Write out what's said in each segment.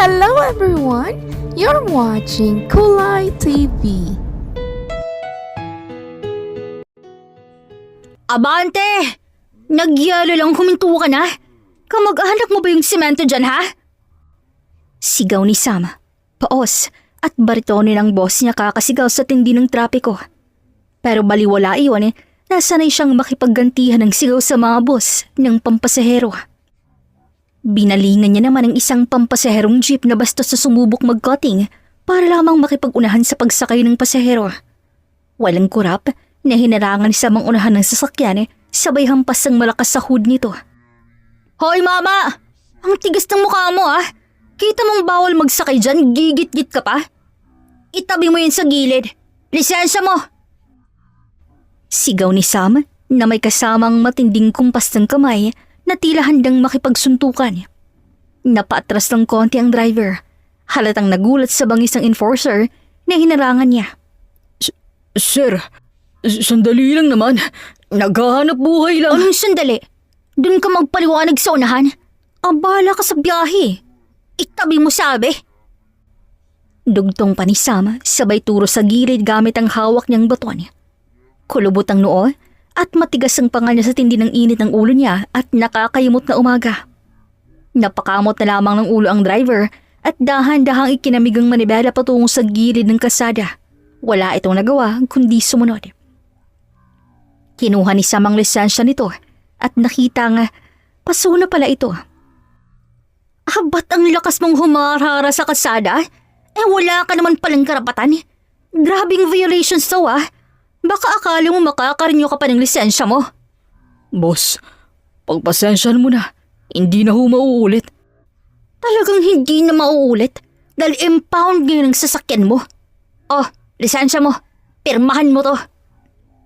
Hello everyone! You're watching Kulay TV. Abante! Nagyalo lang huminto ka na? Kamag-anak mo ba yung semento dyan, ha? Sigaw ni Sam. Paos at baritonin ng boss niya kakasigaw sa tindi ng trapiko. Pero baliwala iyon nasanay siyang makipaggantihan ng sigaw sa mga boss ng pampasahero. Binalingan niya naman ang isang pampasaherong jeep na bastos sa sumubok mag-cutting para lamang makipag-unahan sa pagsakay ng pasahero. Walang kurap na hinarangan sa mga unahan ng sasakyan sabay hampas ang malakas sa hood nito. Hoy mama! Ang tigas ng mukha mo Kita mong bawal magsakay dyan, gigit-git ka pa? Itabi mo yun sa gilid. Lisensya mo! Sigaw ni Sam na may kasamang matinding kumpas ng kamay na tila handang makipagsuntukan. Napaatras ng konti ang driver. Halatang nagulat sa bangis ng enforcer na hinarangan niya. Sir, sandali lang naman. Naghahanap buhay lang. Anong sandali? Doon ka magpaliwanag sa unahan? Abala ka sa biyahe. Itabi mo sabi. Dugtong pa ni Sam sabay turo sa gilid gamit ang hawak niyang baton. Kulubot ang noo at matigas ang panga niya sa tindi ng init ng ulo niya at nakakayumot na umaga. Napakamot na lamang ng ulo ang driver at dahan-dahang ikinamig ang manibela patungo sa gilid ng kalsada. Wala itong nagawa kundi sumunod. Kinuha ni Sam ang lisensya nito at nakita nga paso na pala ito. Ba't ang lakas mong humarara sa kalsada? Wala ka naman palang karapatan. Grabing violations to Baka akala mo makakarinyo ka pa ng lisensya mo. Boss, pagpasensyahan mo na. Hindi na mauulit. Talagang hindi na mauulit dahil impound ngayon ang sasakyan mo. Lisensya mo. Pirmahan mo to.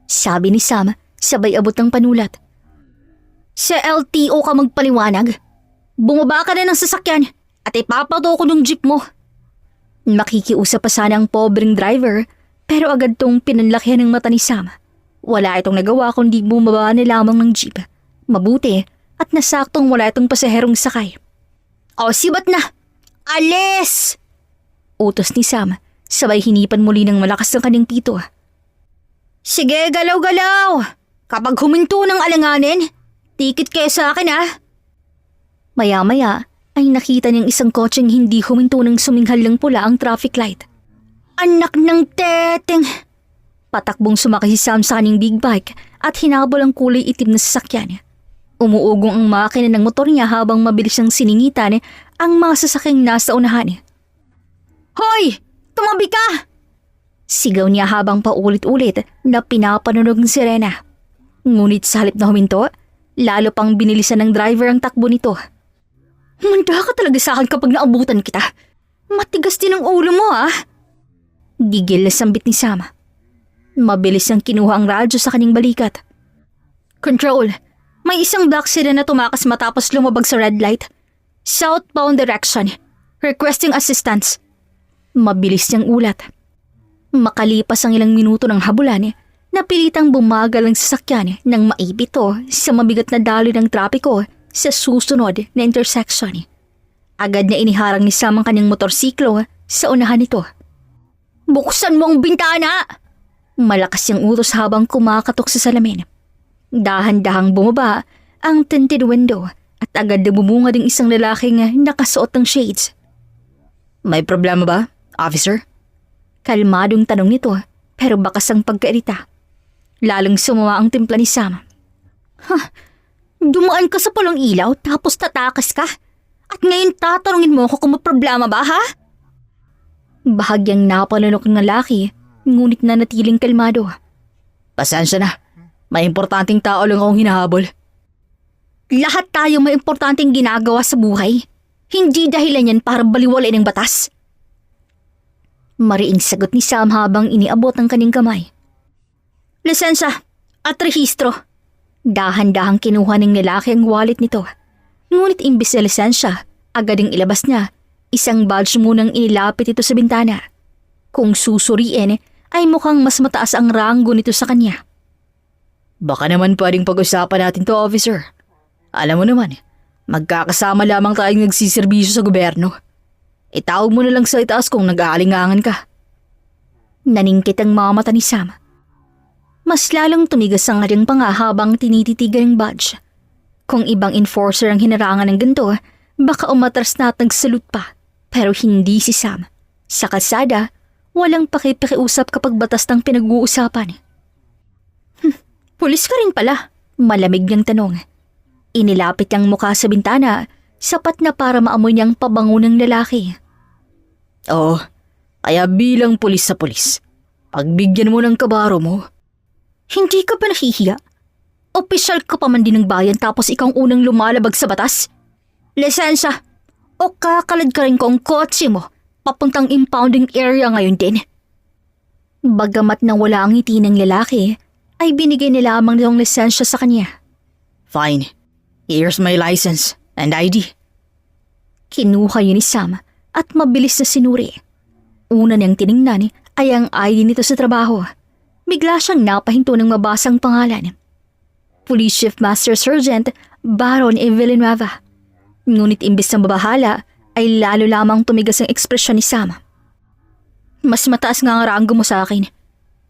Sabi ni Sam sabay abot ng panulat. Sa LTO ka magpaliwanag. Bumaba ka na ng sasakyan at ipapato ko ng jeep mo. Makikiusap pa sana ang pobreng driver pero agad tong pinanlakihan ng mata ni Sam. Wala itong nagawa kundi bumaba na lamang ng jeep. Mabuti at nasaktong wala itong pasaherong sakay. Sibat na! Alis! Utos ni Sam sabay hinipan muli ng malakas ng kanyang pito. Sige, galaw-galaw! Kapag huminto ng alanganin, tikit kayo sa akin Maya-maya ay nakita niyang isang kotseng hindi huminto ng suminghal ng pula ang traffic light. Anak ng teteng! Patakbong sumakay si Sam sa kanyang big bike at hinabol ang kulay itim na sasakyan. Umuugong ang makina ng motor niya habang mabilis niyang siningitan ang mga sasakyang nasa unahan. Hoy! Tumabi ka! Sigaw niya habang paulit-ulit na pinapanonog ng sirena. Ngunit sa halip na huminto, lalo pang binilisan ng driver ang takbo nito. Manda ka talaga sa akin kapag naabutan kita. Matigas din ang ulo mo Gigil na sambit ni Sam. Mabilis niyang kinuha ang radyo sa kanyang balikat. Control, may isang black sedan na tumakas matapos lumabag sa red light. Southbound direction. Requesting assistance. Mabilis niyang ulat. Makalipas ang ilang minuto ng habulan, napilitang bumagal ang sasakyan nang maipito sa mabigat na daloy ng trapiko sa susunod na intersection. Agad na iniharang ni Sam ang kanyang motorsiklo sa unahan nito. Buksan mo ang bintana! Malakas yung utos habang kumakatok sa salamin. Dahan-dahang bumaba ang tinted window at agad na bumungad ang isang lalaking nakasuot ng shades. May problema ba, officer? Kalmadong tanong nito pero bakas ang pagkairita. Lalong sumama ang timpla ni Sam. Dumaan ka sa pulong ilaw tapos tatakas ka? At ngayon tatanungin mo ako kung may problema ba Bahagyang napalunok ng lalaki, ngunit nanatiling kalmado. Pasensya na. May importanteng tao lang akong hinahabol. Lahat tayo may importanteng ginagawa sa buhay. Hindi dahilan yan para baliwalain ng batas. Mariing sagot ni Sam habang iniabot ang kanyang kamay. Lisensya at rehistro. Dahan-dahang kinuha ng lalaki ang wallet nito. Ngunit imbis na lisensya, agad ang ilabas niya. Isang badge munang inilapit ito sa bintana. Kung susuriin, ay mukhang mas mataas ang ranggo nito sa kanya. Baka naman pwedeng pag-usapan natin to, officer. Alam mo naman, magkakasama lamang tayong nagsiservisyo sa gobyerno. Itawag mo na lang sa itaas kung nag-aalingangan ka. Naningkit ang mga mata ni Sam. Mas lalong tumigas ang kanyang panga habang tinititigan ang badge. Kung ibang enforcer ang hinarangan ng ganito, baka umatras na at nagsalute pa. Pero hindi si Sam. Sa kalsada, walang pakipakiusap kapag batas ng pinag-uusapan. Pulis ka rin pala. Malamig niyang tanong. Inilapit niyang mukha sa bintana, sapat na para maamoy niyang pabango ng lalaki. Oo, kaya bilang pulis sa pulis, pagbigyan mo ng kabaro mo. Hindi ka ba nahihiya? Opisyal ka pa man din ng bayan tapos ikaw ang unang lumalabag sa batas? Lisensya! O kakalad ka rin ko ang kotse mo papuntang impounding area ngayon din? Bagamat nang wala ang ngiti ng lalaki, ay binigay nila lamang ng lisensya sa kanya. Fine, here's my license and ID. Kinuha yun ni Sam at mabilis na sinuri. Una niyang tiningnan ay ang ID nito sa trabaho. Bigla siyang napahinto ng mabasang pangalan. Police Chief Master Sergeant Baron E. Villanueva. Ngunit imbis na mabahala ay lalo lamang tumigas ang ekspresyon ni Sam. Mas mataas nga ang rango mo sa akin.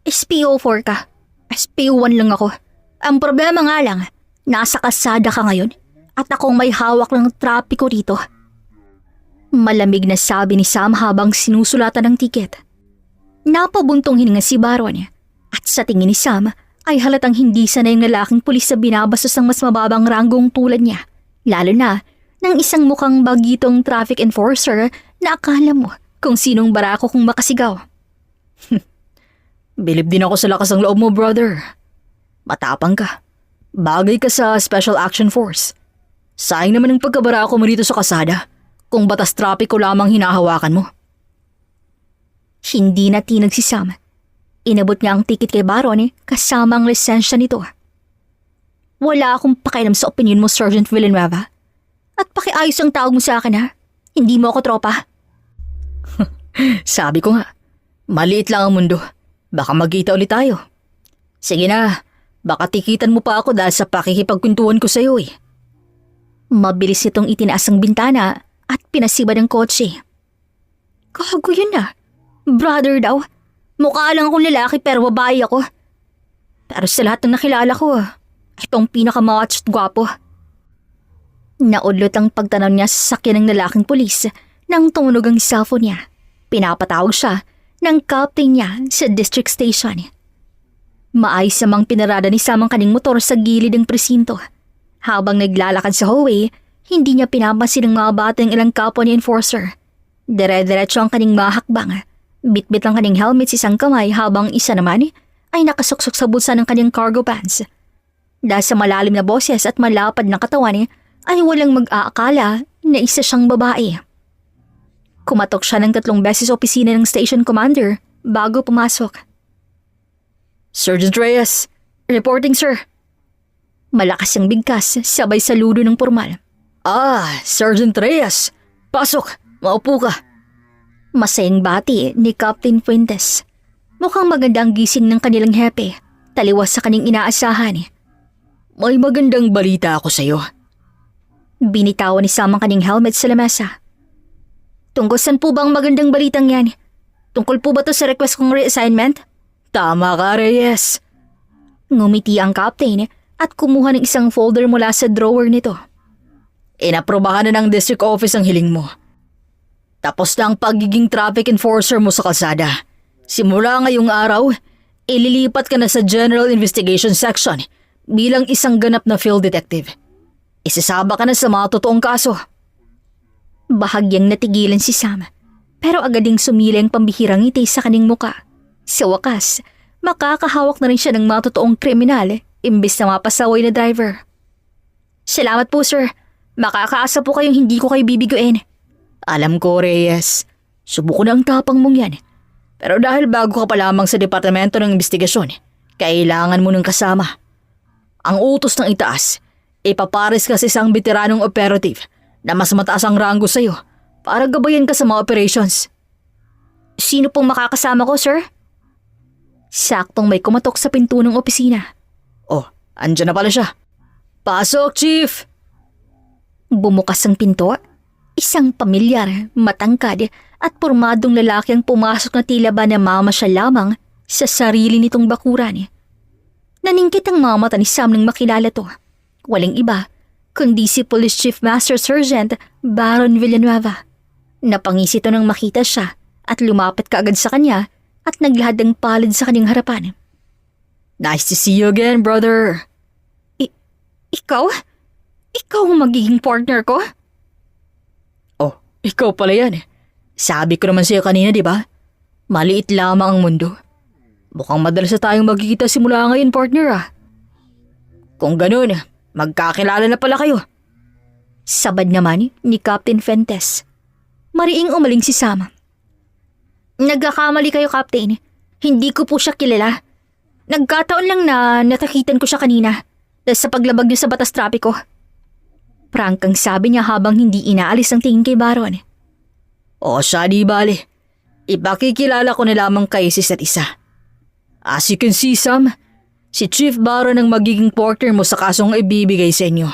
SPO4 ka. SPO1 lang ako. Ang problema nga lang, nasa kalsada ka ngayon at akong may hawak ng trapiko dito. Malamig na sabi ni Sam habang sinusulatan ng tiket. Napabuntong hininga si Baron at sa tingin ni Sam ay halatang hindi sanay ang lalaking pulis sa binabastos ng mas mababang ranggong tulad niya. Lalo na ng isang mukhang bagitong traffic enforcer na akala mo kung sinong barako kung makasigaw. Bilib din ako sa lakas ng loob mo, brother. Matapang ka. Bagay ka sa Special Action Force. Sayang naman ang pagkabarako mo dito sa kasada kung batas trapiko lamang hinahawakan mo. Hindi na tinag si Sam. Inabot niya ang ticket kay Baron kasama ang lisensya nito. Wala akong pakialam sa opinion mo, Sergeant Villanueva. At pakiayos ang tawag mo sa akin ha. Hindi mo ako tropa. Sabi ko nga, maliit lang ang mundo. Baka magkita ulit tayo. Sige na, baka tikitan mo pa ako dahil sa pakikipagkwentuhan ko sa'yo eh. Mabilis nitong itinaas ang bintana at pinasiba ng kotse. Gago yun na. Brother daw. Mukha lang akong lalaki pero babae ako. Pero sa lahat ng nakilala ko, itong pinaka-macho at gwapo. Naudlot ang pagtanaw niya sa sakyan ng lalaking pulis nang tumunog ang cellphone niya. Pinapatawag siya ng captain niya sa district station. Maayos namang pinarada ni Sam ang kaning motor sa gilid ng presinto. Habang naglalakad sa hallway, hindi niya pinapansin ang mga batang ilang kapwa ni enforcer. Dire-diretso ang kaning mga hakbang. Bit-bit ang kaning helmet sa isang kamay habang isa naman ay nakasuksok sa bulsa ng kanyang cargo pants. Dahil sa malalim na boses at malapad na katawan ay walang mag-aakala na isa siyang babae. Kumatok siya ng 3 beses sa opisina ng station commander bago pumasok. Sergeant Reyes, reporting sir. Malakas ang bigkas sabay saludo ng formal. Sergeant Reyes. Pasok, maupo ka. Masayang bati ni Captain Fuentes. Mukhang maganda ang gising ng kanilang hepe, taliwas sa kaning inaasahan. May magandang balita ako sa'yo. Binitawan ni Sam ang kaning helmet sa lamesa. Tungkol saan po ba ang magandang balitang yan? Tungkol po ba to sa request kong reassignment? Tama ka, Reyes. Ngumiti ang captain at kumuha ng isang folder mula sa drawer nito. Inaprobahan na ng district office ang hiling mo. Tapos na ang pagiging traffic enforcer mo sa kalsada. Simula ngayong araw, ililipat ka na sa General Investigation Section bilang isang ganap na field detective. Isasaba ka na sa mga totoong kaso. Bahagyang natigilan si Sam, pero agad ding sumili ang pambihirang ngiti sa kaning muka. Sa wakas, makakahawak na rin siya ng mga totoong kriminal imbis na mapasaway na driver. Salamat po sir, makakaasa po kayong hindi ko kayo bibiguin. Alam ko, Reyes. Subuko na ang tapang mong yan. Pero dahil bago ka pa lamang sa Departamento ng Investigasyon, kailangan mo ng kasama. Ang utos ng itaas, ipapares ka sa isang veteranong operative na mas mataas ang ranggo sa'yo para gabayan ka sa mga operations. Sino pong makakasama ko, sir? Saktong may kumatok sa pinto ng opisina. Oh, andyan na pala siya. Pasok, Chief! Bumukas ang pinto. Isang pamilyar, matangkad at pormadong lalaki ang pumasok na tila ba namama siya lamang sa sarili nitong bakuran. Naningkit ang mga mata ni Sam nang makilala to. Walang iba, kundi si Police Chief Master Sergeant Baron Villanueva. Napangisi ito nang makita siya at lumapit kaagad sa kanya at naglahad ng palad sa kanyang harapan. Nice to see you again, brother. Ikaw? Ikaw ang magiging partner ko? Oh, ikaw pala yan. Sabi ko naman sa'yo kanina, di ba? Maliit lamang ang mundo. Mukhang madalas na tayong magkikita simula ngayon, partner ah. Kung ganun, magkakilala na pala kayo. Sabad naman ni Captain Fuentes. Mariing umaling si Sam. Nagkakamali kayo, Captain. Hindi ko po siya kilala. Nagkataon lang na natakitan ko siya kanina dahil sa paglabag niya sa batas trapiko. Prangkang sabi niya habang hindi inaalis ang tingin kay Baron. O siya di bale. Ipakikilala ko na lamang kayo sa isa't isa. As you can see, Sam, si Chief Baron ang magiging partner mo sa kasong ibibigay sa inyo.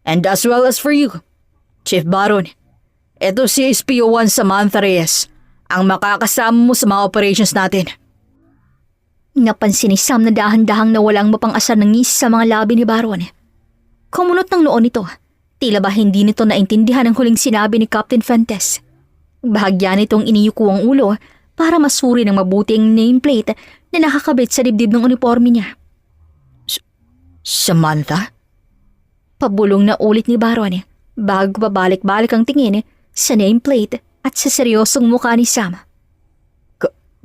And as well as for you, Chief Baron, ito si SPO1 Samantha Reyes, ang makakasama mo sa mga operations natin. Napansin ni Sam na dahan-dahang na walang mapang-asar ng ngisi sa mga labi ni Baron. Kumunot ng noon nito. Tila ba hindi nito naintindihan ang huling sinabi ni Captain Fuentes. Bahagya nitong iniyuko ang ulo para masuri ng mabuti ang nameplate na nakakabit sa dibdib ng uniforme niya. Samantha? Pabulong na ulit ni Baron bago babalik-balik ang tingin sa nameplate at sa seryosong mukha ni Sam.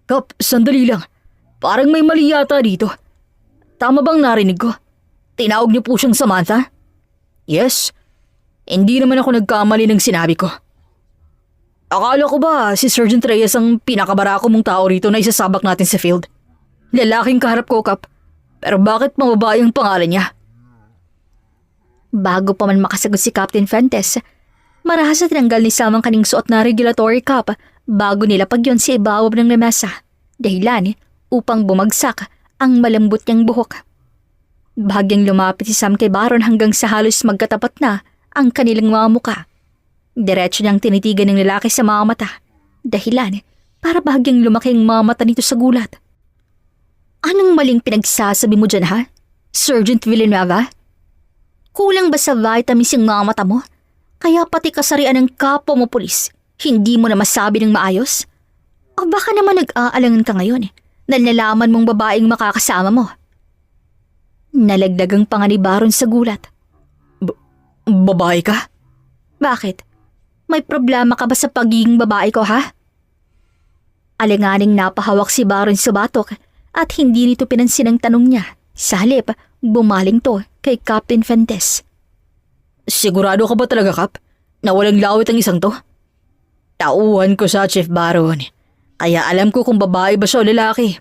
Kap, sandali lang. Parang may mali yata dito. Tama bang narinig ko? Tinawag niyo po siyang Samantha? Yes. Hindi naman ako nagkamali ng sinabi ko. Akala ko ba si Sergeant Reyes ang pinakabarako mong tao rito na isasabak natin sa field? Lalaking kaharap ko, Kap. Pero bakit mababae ang pangalan niya? Bago pa man makasagot si Captain Fuentes, marahas na tinanggal ni Sam ang kaning suot na regulatory cap bago nilapag yon sa ibawab ng lamesa. Dahilan upang bumagsak ang malambot niyang buhok. Bahagyang lumapit si Sam kay Baron hanggang sa halos magkatapat na ang kanilang mga muka. Diretso niyang tinitigan ng lalaki sa mga mata. Dahilan para bahagyang lumaki ang mga mata nito sa gulat. Anong maling pinagsasabi mo dyan, ha? Sergeant Villanueva? Kulang ba sa vitamins yung mga mata mo? Kaya pati kasarian ng kapwa mo pulis, hindi mo na masabi ng maayos? O baka naman nag-aalangan ka ngayon na nalaman mong babaeng makakasama mo? Nalagdag ang panga ni Baron sa gulat. Babae ka? Bakit? May problema ka ba sa pagiging babae ko, ha? Alinganing napahawak si Baron sa batok at hindi nito pinansin ang tanong niya. Sa halip, bumaling to kay Captain Fuentes. Sigurado ka ba talaga, Kap, na walang lawit ang isang to? Tauhan ko sa Chief Baron, kaya alam ko kung babae ba siya o lalaki.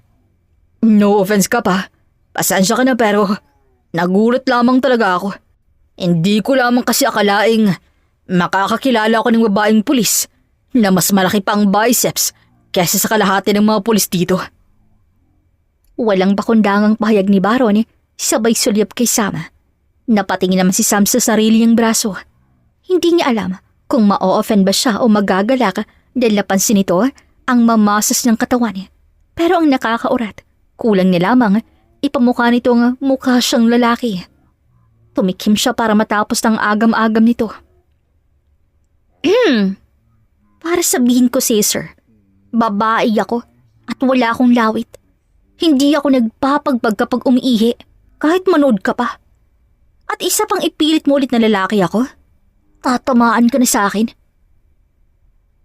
No offense, Kap, ha? Pasensya ka na pero nagulat lamang talaga ako. Hindi ko lamang kasi akalaing makakakilala ako ng babaeng pulis na mas malaki pa ang biceps kaysa sa kalahati ng mga pulis dito. Walang bakundangang pahayag ni Baron, sabay sulyap kay Sam. Napatingin naman si Sam sa sarili niyang braso. Hindi niya alam kung ma-o-offend ba siya o magagalak dahil napansin nito ang mamasas ng katawan. Pero ang nakakaurat, kulang niya lamang ipamukha nitong mukha siyang lalaki. Tumikim siya para matapos ng agam-agam nito. Para sabihin ko, sir, babae ako at wala akong lawit. Hindi ako nagpapagbag kapag umiihi, kahit manood ka pa. At isa pang ipilit mo ulit na lalaki ako? Tatamaan ka na sa akin?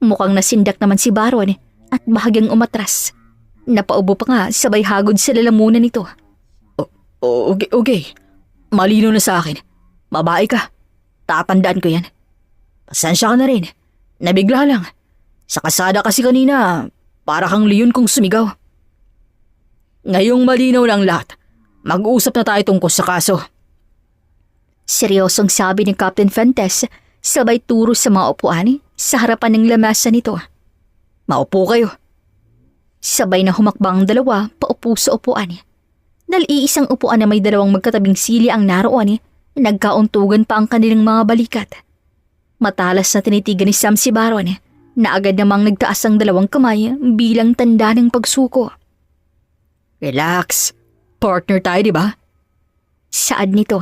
Mukhang nasindak naman si Baron at bahagyang umatras. Napaubo pa nga sabay hagod sa lalamunan nito. Okay. Malino na sa akin. Babae ka. Tatandaan ko yan. Pasensya ka na rin. Nabigla lang. Sa kasada kasi kanina, para kang leon kung sumigaw. Ngayong malinaw na ang lahat, mag-uusap na tayo tungkol sa kaso. Seryosong sabi ni Captain Fuentes, sabay turo sa mga upuan sa harapan ng lamesa nito. Maupo kayo. Sabay na humakbang ang dalawa paupo sa upuan. Dahil iisang upuan na may dalawang magkatabing sili ang naroon, nagkauntugan pa ang kanilang mga balikat. Matalas na tinitigan ni Sam si Baron na agad namang nagtaas ang dalawang kamay bilang tanda ng pagsuko. Relax. Partner tayo, di ba? Saad nito,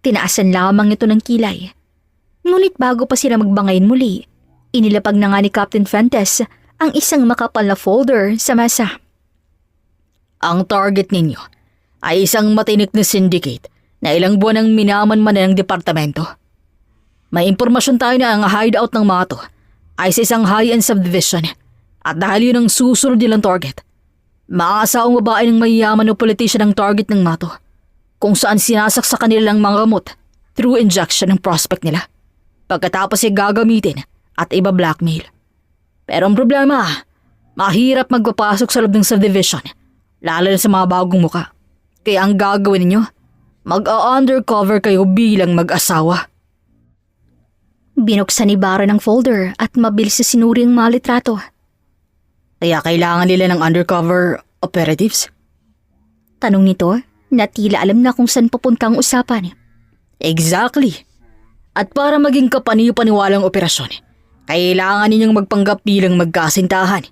tinaasan lamang ito ng kilay. Ngunit bago pa sila magbangayin muli, inilapag na nga ni Captain Fuentes ang isang makapal na folder sa mesa. Ang target ninyo ay isang matinik na syndicate na ilang buwan ang minaman-manan ng departamento. May impormasyon tayo na ang hideout ng mga to ay sa isang high-end subdivision at dahil yun ang susunod nilang target, maaasawang babae ng mayayaman o politician ang target ng mga to kung saan sinasaksakan nila lang mga gamot through injection ng prospect nila. Pagkatapos ay gagamitin at iba-blackmail. Pero ang problema, mahirap magpapasok sa loob ng subdivision, lalo na sa mga bagong muka. Kaya ang gagawin ninyo, mag-undercover kayo bilang mag-asawa. Binuksan ni Baron ang folder at mabilis na sinuri ang mga litrato. Kaya kailangan nila ng undercover operatives? Tanong nito na tila alam na kung saan papunta ang usapan. Exactly. At para maging kapani-paniwalang operasyon, kailangan ninyong magpanggap bilang magkasintahan.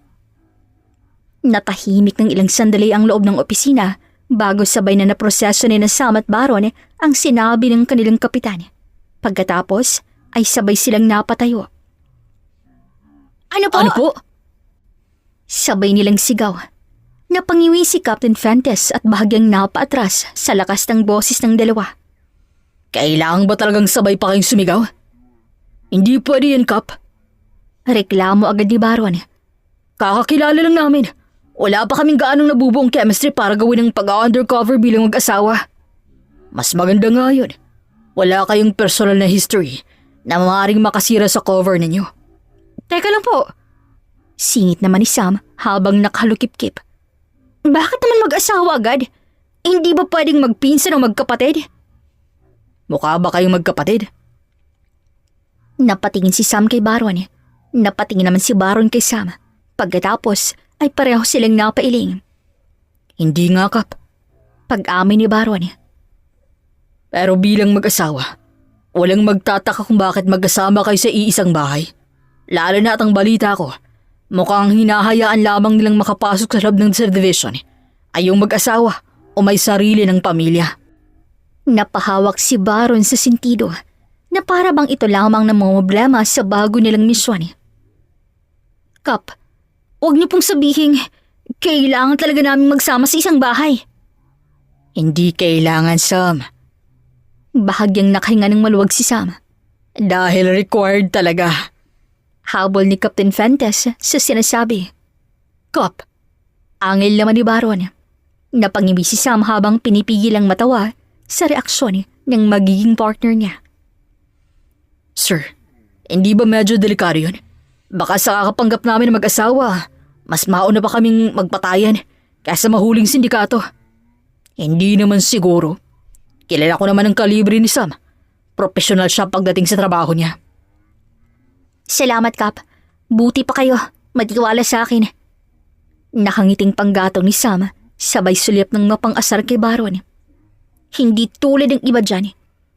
Natahimik ng ilang sandali ang loob ng opisina bago sabay na naproseso ni Sam at Baron ang sinabi ng kanilang kapitan. Pagkatapos ay sabay silang napatayo. Ano po? Sabay nilang sigaw. Napangiwi si Captain Fuentes at bahagyang napaatras sa lakas ng boses ng dalawa. Kailangan ba talagang sabay pa kayong sumigaw? Hindi pwede yan, Kap. Reklamo agad ni Baron. Kakakilala lang namin. Wala pa kaming gaanong nabubuong chemistry para gawin ng pag-undercover bilang mag-asawa. Mas maganda nga yun. Wala kayong personal na history na maaaring makasira sa cover ninyo. Teka lang po. Singit naman ni Sam habang nakahalukip-kip. Bakit naman mag-asawa agad? Hindi ba pwedeng magpinsan o magkapatid? Mukha ba kayong magkapatid? Napatingin si Sam kay Baron. Napatingin naman si Baron kay Sam. Pagkatapos ay pareho silang napailing. Hindi nga, Kap. Pag-amin ni Baron. Pero bilang mag-asawa, walang magtataka kung bakit magkasama kayo sa iisang bahay. Lalo na at ang balita ko, mukhang hinahayaan lamang nilang makapasok sa loob ng subdivision ay yung mag-asawa o may sarili ng pamilya. Napahawak si Baron sa sentido na para bang ito lamang ng mga problema sa bago nilang misyon. Kap, huwag niyo pong sabihin, kailangan talaga namin magsama sa isang bahay. Hindi kailangan, Sam. Bahagyang nakahinga ng maluwag si Sam. Dahil required talaga. Habol ni Captain Fuentes sa sinasabi. Kap, angil naman ni Baron. Napangiwi si Sam habang pinipigil ang matawa sa reaksyon ng magiging partner niya. Sir, hindi ba medyo delikado yun? Baka sa kakapanggap namin na mag-asawa, mas mauna pa kaming magpatayan kaysa mahuling sindikato. Hindi naman siguro. Kilala ko naman ang kalibre ni Sam. Professional siya pagdating sa trabaho niya. Salamat, Kap. Buti pa kayo. Matiwala sa akin. Nakangiting panggatong ni Sam, sabay sulyap ng mapang-asar kay Baron. Hindi tulad ng iba dyan.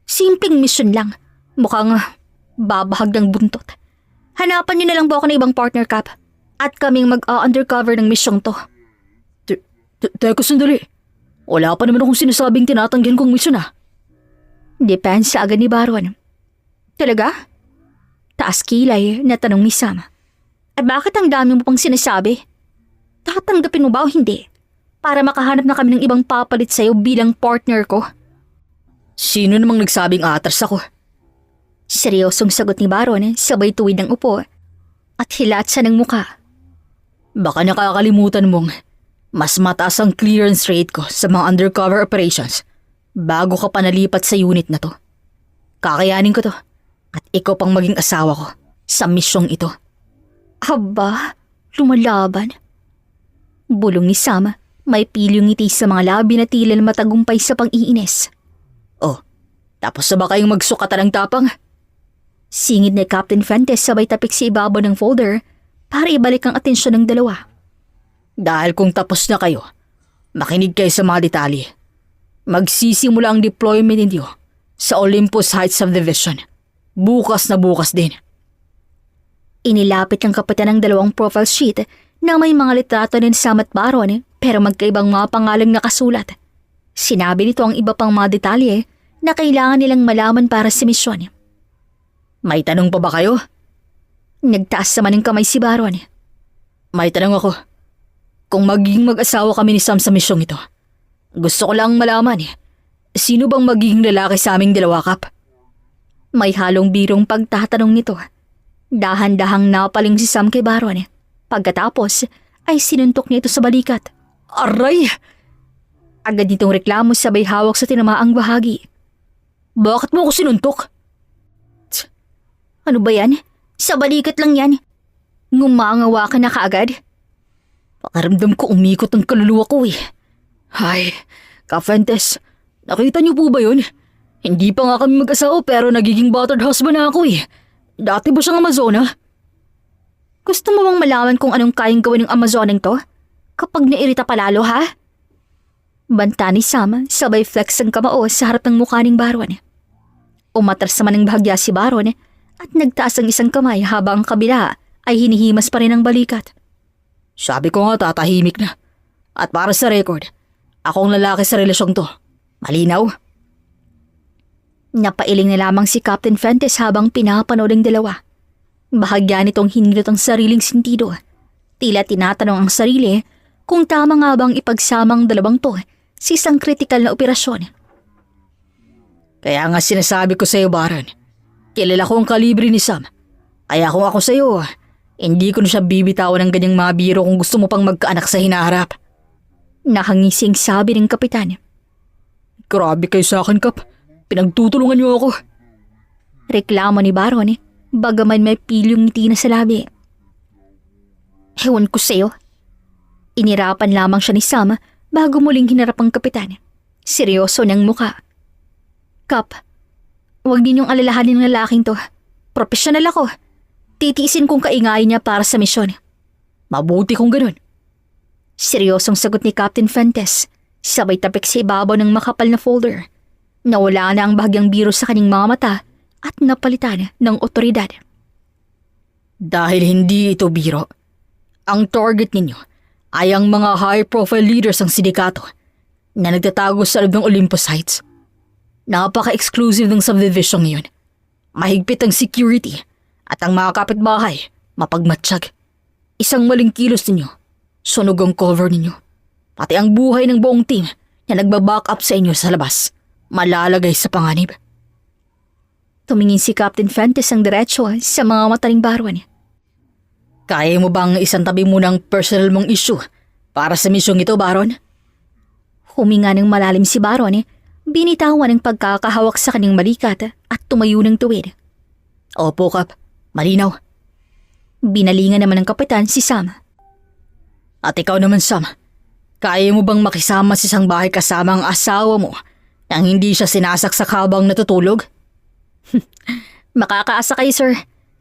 Simpleng misyon lang. Mukhang babahag ng buntot. Hanapan niyo na lang po ako ng ibang partner, Kap. At kaming mag-undercover ng misyong to. Teka sandali. Wala pa naman akong sinasabing tinatanggihan kong misyon Depensa agad ni Baron. Talaga? Taas kilay na tanong ni Sam. Bakit ang dami mo pang sinasabi? Tatanggapin mo ba o hindi? Para makahanap na kami ng ibang papalit sa'yo bilang partner ko. Sino namang nagsabing atras ako? Seryosong sagot ni Baron sabay tuwid ng upo at hilat sa ng muka. Baka nakakalimutan mong mas mataas ang clearance rate ko sa mga undercover operations bago ka pa nalipat sa unit na to. Kakayanin ko to at ikaw pang maging asawa ko sa misyong ito. Aba, lumalaban. Bulong ni Sam, may pilyong ngiti sa mga labi na tila matagumpay sa pang-iinis. Oh, tapos na ba kayong magsukatan ng tapang? Singid ni Captain Fuentes sabay tapik sa ibabaw ng folder para ibalik ang atensyon ng dalawa. Dahil kung tapos na kayo, makinig kayo sa mga detalye. Magsisimula ang deployment ninyo sa Olympus Heights Subdivision. Bukas na bukas din. Inilapit ng kapitan ang dalawang profile sheet na may mga litrato ni Sam at Baron pero magkaibang mga pangalang nakasulat. Sinabi nito ang iba pang mga detalye na kailangan nilang malaman para sa misyon. May tanong pa ba kayo? Nagtaas naman ng kamay si Baron. May tanong ako. Kung magiging mag-asawa kami ni Sam sa misyong ito, gusto ko lang malaman sino bang magiging lalaki sa aming dalawa, Kap? May halong birong pagtatanong nito. Dahan-dahang napaling si Sam kay Baron. Pagkatapos ay sinuntok niya ito sa balikat. Aray! Agad nitong reklamo sabay hawak sa tinamaang bahagi. Bakit mo ako sinuntok? Ano ba yan? Sa balikat lang yan. Ngumangawa ka na kaagad? Pakiramdam ko umikot ang kaluluwa ko Hay, Ka-Fuentes, nakita niyo po ba yun? Hindi pa nga kami mag-asawa pero nagiging battered husband na ako Dati ba siyang Amazona? Gusto mo bang malaman kung anong kayang gawin ng Amazoneng to? Kapag nairita palalo, ha? Banta ni Sam, sabay flex ang kamao sa harap ng mukha ng Baron. Umatras naman ng bahagya si Baron at nagtaas ang isang kamay habang ang kabila ay hinihimas pa rin ang balikat. Sabi ko nga tatahimik na. At para sa record, akong lalaki sa relasyong to. Malinaw? Napailing na lamang si Captain Fuentes habang pinapanood ang dalawa. Bahagya nitong hinilot ang sariling sentido. Tila tinatanong ang sarili kung tama nga bang ipagsamang dalawang to sa isang kritikal na operasyon. Kaya nga sinasabi ko sa'yo, Baron. Kilala ko ang kalibre ni Sam. Kaya kung ako sa'yo, hindi ko na siya bibitawan ng ganyang mga biro kung gusto mo pang magkaanak sa hinaharap. Nakangising sabi ng kapitan. Grabe kayo sa akin, Kap. Pinagtutulungan niyo ako. Reklamo ni Baron, bagaman may pilyong ngiti na sa labi. Ewan ko sa'yo. Inirapan lamang siya ni Sam bago muling hinarap ang kapitan. Seryoso niyang muka. Kap, huwag ninyong alalahanin ng lalaking to. Profesional ako. Titiisin kong kaingay niya para sa misyon. Mabuti kung ganun. Seryosong sagot ni Captain Fuentes, sabay tapik sa ibabaw ng makapal na folder. Nawala na ang bahagyang biro sa kanyang mga mata at napalitan ng otoridad. Dahil hindi ito biro, ang target ninyo ay ang mga high-profile leaders ng sindikato na nagtatago sa loob ng Olympus Heights. Napaka-exclusive ng subdivision ngayon. Mahigpit ang security at ang mga kapitbahay mapagmatsyag. Isang maling kilos ninyo, sunog ang cover ninyo. Pati ang buhay ng buong team na nagbaback up sa inyo sa labas, malalagay sa panganib. Tumingin si Captain Fuentes ang diretso sa mga mata ng Baron. Kaya mo bang isang tabi mo ng personal mong issue para sa misyong ito, Baron? Huminga ng malalim si Baron, binitawan ng pagkakahawak sa kanyang balikat at tumayo ng tuwid. Opo, Kap. Malinaw. Binalingan naman ng kapitan si Sam. At ikaw naman, Sam. Kaya mo bang makisama sa isang bahay kasama ang asawa mo nang hindi siya sinasaksak habang natutulog? Makakaasa kayo, sir.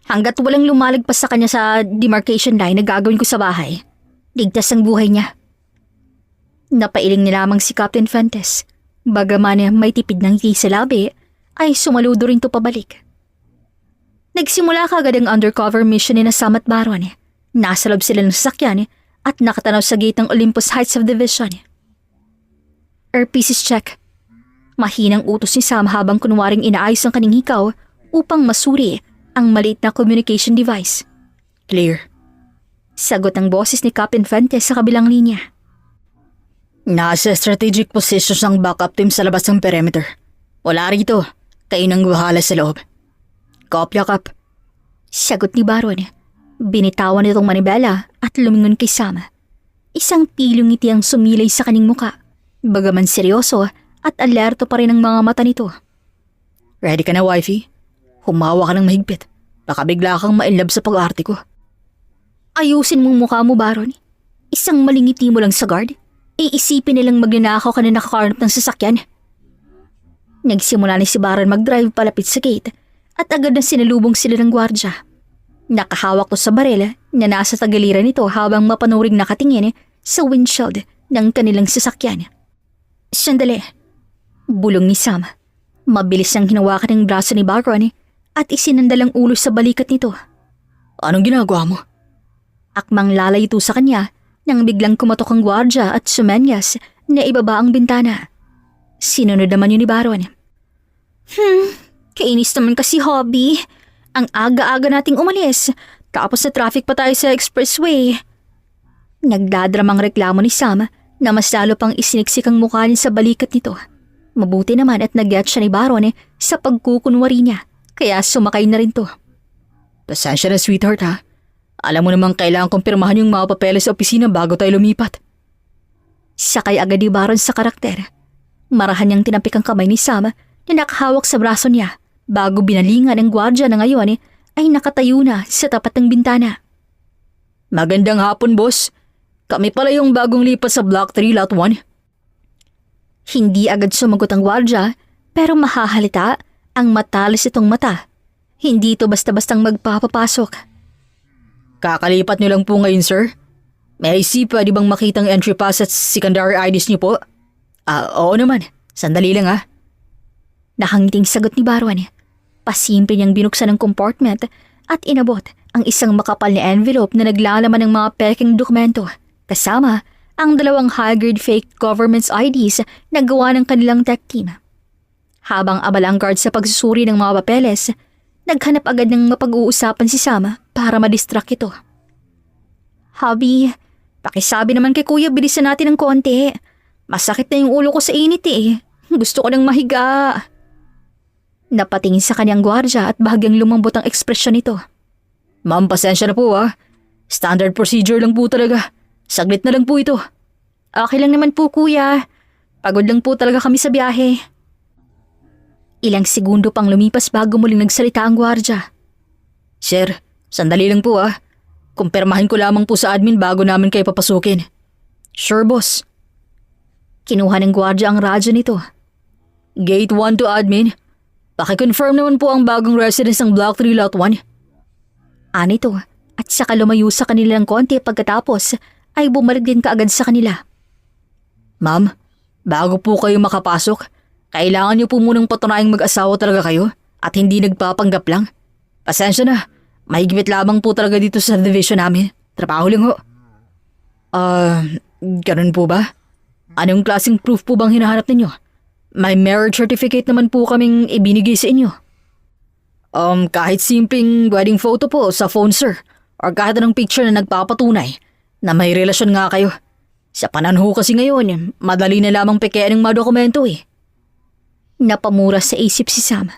Hanggat walang lumalagpas sa kanya sa demarcation line na gagawin ko sa bahay, ligtas ang buhay niya. Napailing ni lamang si Captain Fuentes. Bagaman may tipid ng ngiti sa labi, ay sumaludo rin to pabalik. Nagsimula kagad ang undercover mission ni Sam at Baron. Nasa loob sila ng sasakyan at nakatanaw sa gate ng Olympus Heights Subdivision. Airpieces check. Mahinang utos ni Sam habang kunwaring inaayos ang kanyang hikaw upang masuri ang maliit na communication device. Clear. Sagot ang boses ni Captain Fuentes sa kabilang linya. Nasa strategic positions ang backup team sa labas ng perimeter. Wala rito. Kayo nang bahala sa loob. Kopya, Kap. Sagot ni Baron. Binitawan nitong manibela at lumingon kay Sam. Isang pilong ngiti ang sumilay sa kanyang muka. Bagaman seryoso at alerto pa rin ang mga mata nito. Ready ka na, wifey? Humawa ka ng mahigpit. Baka bigla kang ma-inlove sa pag-arte ko. Ayusin mong mukha mo, Baron. Isang malingiti mo lang sa guard. Iisipin nilang magnanakaw ka na nakakarnap ng sasakyan. Nagsimula ni si Baron mag-drive palapit sa gate at agad na sinalubong sila ng gwardya. Nakahawak to sa baril na nasa tagiliran nito habang mapanuring nakatingin sa windshield ng kanilang sasakyan. Sandali. Bulong ni Sam. Mabilis niyang hinawakan ng braso ni Baron at isinandal ang ulo sa balikat nito. Anong ginagawa mo? Akmang lalayito sa kanya nang biglang kumatok ang gwardya at sumenyas na ibaba ang bintana. Sinunod naman yun ni Baron. Kainis naman kasi, Hobby. Ang aga-aga nating umalis, tapos na traffic pa tayo sa expressway. Nagdadramang reklamo ni Sam na mas lalo pang isiniksik ang mukha niya sa balikat nito. Mabuti naman at nag-get siya ni Baron sa pagkukunwari niya, kaya sumakay na rin to. Pasensya na, sweetheart, ha? Alam mo namang kailangan kong pirmahan yung mga papeles sa opisina bago tayo lumipat. Sakay agad ni Baron sa karakter. Marahan niyang tinapik ang kamay ni Sam na nakahawak sa braso niya bago binalingan ng gwardya na ngayon ay nakatayo na sa tapat ng bintana. Magandang hapon, boss. Kami pala yung bagong lipat sa Block 3, Lot 1. Hindi agad sumagot ang gwardya pero mahahalita ang matalis itong mata. Hindi ito basta-bastang magpapapasok. Kakalipat niyo lang po ngayon, sir. May I see, pwede bang makitang entry pass at secondary IDs niyo po? Oo naman. Sandali lang, ha? Nakangiting sagot ni Baron. Pasimple niyang binuksan ang compartment at inabot ang isang makapal na envelope na naglalaman ng mga peking dokumento, kasama ang 2 high-grade fake government's IDs na gawa ng kanilang tech team. Habang abala ang guard sa pagsusuri ng mga papeles, naghanap agad ng mapag-uusapan si Sam para madistract ito. Hobby, pakisabi naman kay Kuya bilisan natin ng konti. Masakit na yung ulo ko sa init eh. Gusto ko nang mahiga. Napatingin sa kanyang gwardya at bahagyang lumambot ang ekspresyon nito. Ma'am, pasensya na po, ha? Standard procedure lang po talaga. Saglit na lang po ito. Okay lang naman po, Kuya. Pagod lang po talaga kami sa biyahe. Ilang segundo pang lumipas bago muling nagsalita ang gwardya. Sir, sandali lang po, ha? Kumpirmahin ko lamang po sa admin bago namin kayo papasukin. Sure, boss. Kinuha ng gwardya ang radyo nito. Gate 1 to admin. Paki-confirm naman po ang bagong residence ng Block 3, Lot 1. Anito, at saka lumayo sa kanila ng konti pagkatapos ay bumalik din kaagad sa kanila. Ma'am, bago po kayo makapasok, kailangan niyo po munang patunayang mag-asawa talaga kayo at hindi nagpapanggap lang. Pasensya na, mahigpit lamang po talaga dito sa division namin. Trabaho lang ho. Ganun po ba? Anong klaseng proof po bang hinahanap ninyo? May marriage certificate naman po kaming ibinigay sa inyo. Kahit simpleng wedding photo po sa phone, sir. Or kahit anong picture na nagpapatunay na may relasyon nga kayo. Sa panahon kasi ngayon, madali na lamang pekean ng mga dokumento eh. Napamura sa isip si Sam.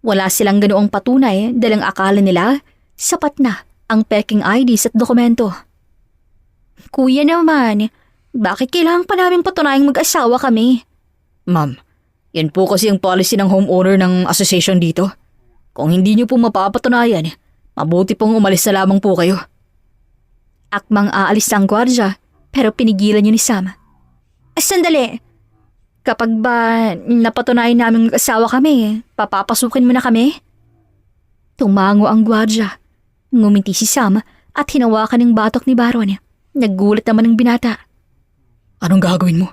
Wala silang ganoong patunay dahil ang akala nila sapat na ang peking IDs at dokumento. Kuya naman, bakit kailangan pa namin patunayang mag-asawa kami? Ma'am, yan po kasi ang policy ng homeowner ng association dito. Kung hindi niyo po mapapatunayan, mabuti pong umalis na lamang po kayo. Akmang aalis ang gwardya pero pinigilan niyo ni Sam. Sandali, kapag ba napatunayan namin mag-asawa kami, papapasukin mo na kami? Tumango ang gwardya. Ngumiti si Sam at hinawakan ng batok ni Baron. Naggulat naman ang binata. Anong gagawin mo?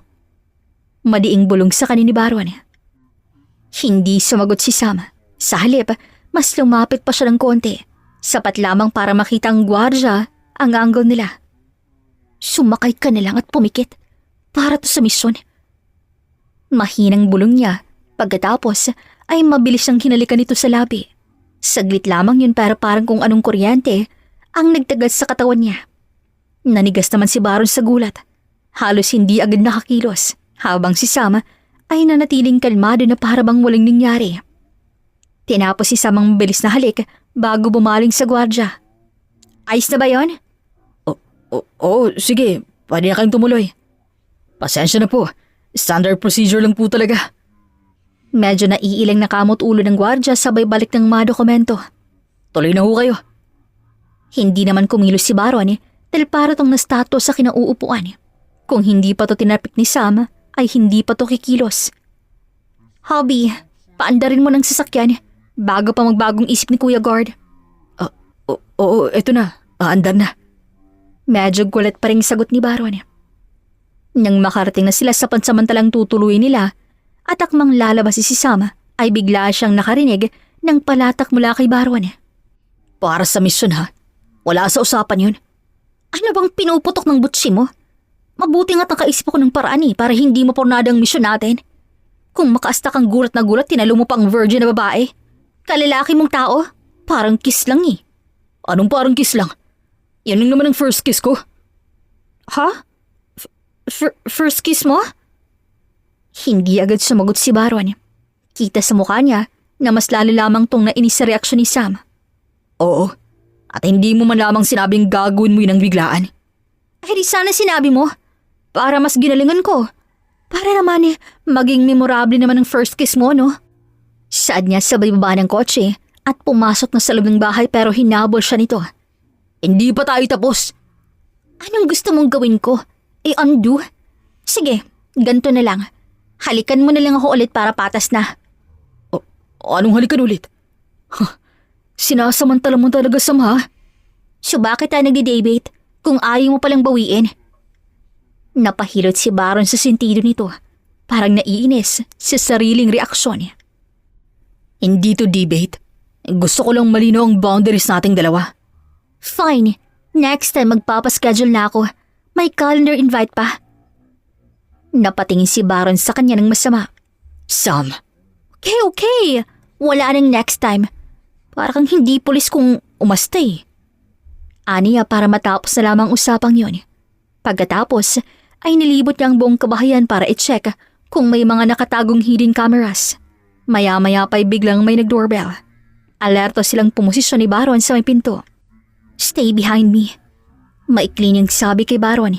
Madiing bulong sa kanin ni Baron. Hindi sumagot si Sam. Sa halip, mas lumapit pa siya ng konti. Sapat lamang para makita ang gwardya ang angle nila. Sumakay ka na lang at pumikit para to sa misyon. Mahinang bulong niya. Pagkatapos ay mabilis siyang hinalikan nito sa labi. Saglit lamang yun para parang kung anong kuryente ang nagtagal sa katawan niya. Nanigas naman si Baron sa gulat. Halos hindi agad nakakilos habang si Sam ay nanatiling kalmado na parabang walang nangyari. Tinapos si Sam ang mabilis na halik bago bumaling sa gwardya. Ayos na ba yon? Oo, sige. Pwede na kayong tumuloy. Pasensya na po. Standard procedure lang po talaga. Medyo naiilang nakamot ulo ng gwardya sabay balik ng mga dokumento. Tuloy na ho kayo. Hindi naman kumilos si Baron dahil para tong nastatwa sa kinauupuan. Kung hindi pa to tinapik ni Sam, ay hindi pa to kikilos. Hobby, paandarin mo ng sasakyan bago pa magbagong isip ni Kuya Guard. Oo, eto na. Andar na. Medyo gulat pa rin sagot ni Baron. Nang makarating na sila sa pansamantalang tutuloy nila at akmang lalabas si Sam, ay bigla siyang nakarinig nang palatak mula kay Baron. Para sa misyon ha? Wala sa usapan yun. Ano bang pinuputok ng butsi mo? Mabuti nga't nakaisip ako ng paraan para hindi mapornada ang misyon natin. Kung makaasta kang gulat na gulat, tinalo mo pang virgin na babae. Kalalaki mong tao, parang kiss lang eh. Anong parang kiss lang? Yan lang naman ang first kiss ko. Ha? First kiss mo? Hindi agad sumagot si Baron. Kita sa mukha niya na mas lalo lamang tong nainis sa reaksyon ni Sam. Oo. At hindi mo man lamang sinabing gagawin mo yun ng biglaan. Ay di sana sinabi mo. Para mas ginalingan ko. Para naman maging memorable naman ang first kiss mo, no? Saad niya sabay baba ng kotse at pumasok na sa loob ng bahay pero hinabol siya nito. Hindi pa tayo tapos. Anong gusto mong gawin ko? I-undo? Sige, ganito na lang. Halikan mo na lang ako ulit para patas na. Anong halikan ulit? Sinasamantala mo talaga, Sam, ha? So bakit tayo nagdi-debate kung ayaw mo palang bawiin? Napahilot si Baron sa sentido nito. Parang naiinis sa sariling reaksyon niya. Hindi to debate. Gusto ko lang malinaw ang boundaries nating dalawa. Fine. Next time magpapaschedule na ako. May calendar invite pa. Napatingin si Baron sa kanya ng masama. Sam. Okay. Wala nang next time. Para kang hindi pulis kung umastay. Aniya para matapos na lamang usapang yon. Pagkatapos ay nilibot niya ang buong kabahayan para i-check kung may mga nakatagong hidden cameras. Maya-maya pa'y biglang may nag-doorbell. Alerto silang pumosisyon ni Baron sa may pinto. Stay behind me. Maikli niyang sabi kay Baron.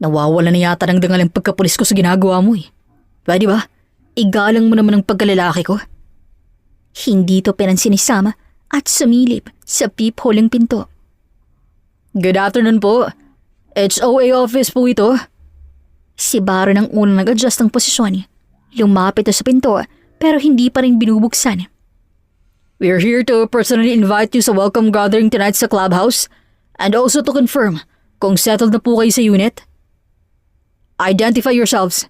Nawawala na yata ng dangal ang pagkapulis ko sa ginagawa mo eh. Pwede ba? Igalang mo naman ang pagkalalaki ko. Hindi to pinansin ni Sam at sumilip sa peephole ng pinto. Good afternoon po. HOA office po ito. Si Baron ang unang nag-adjust ng posisyon. Lumapit sa pinto pero hindi pa rin binubuksan. We're here to personally invite you sa welcome gathering tonight sa clubhouse and also to confirm kung settled na po kayo sa unit. Identify yourselves.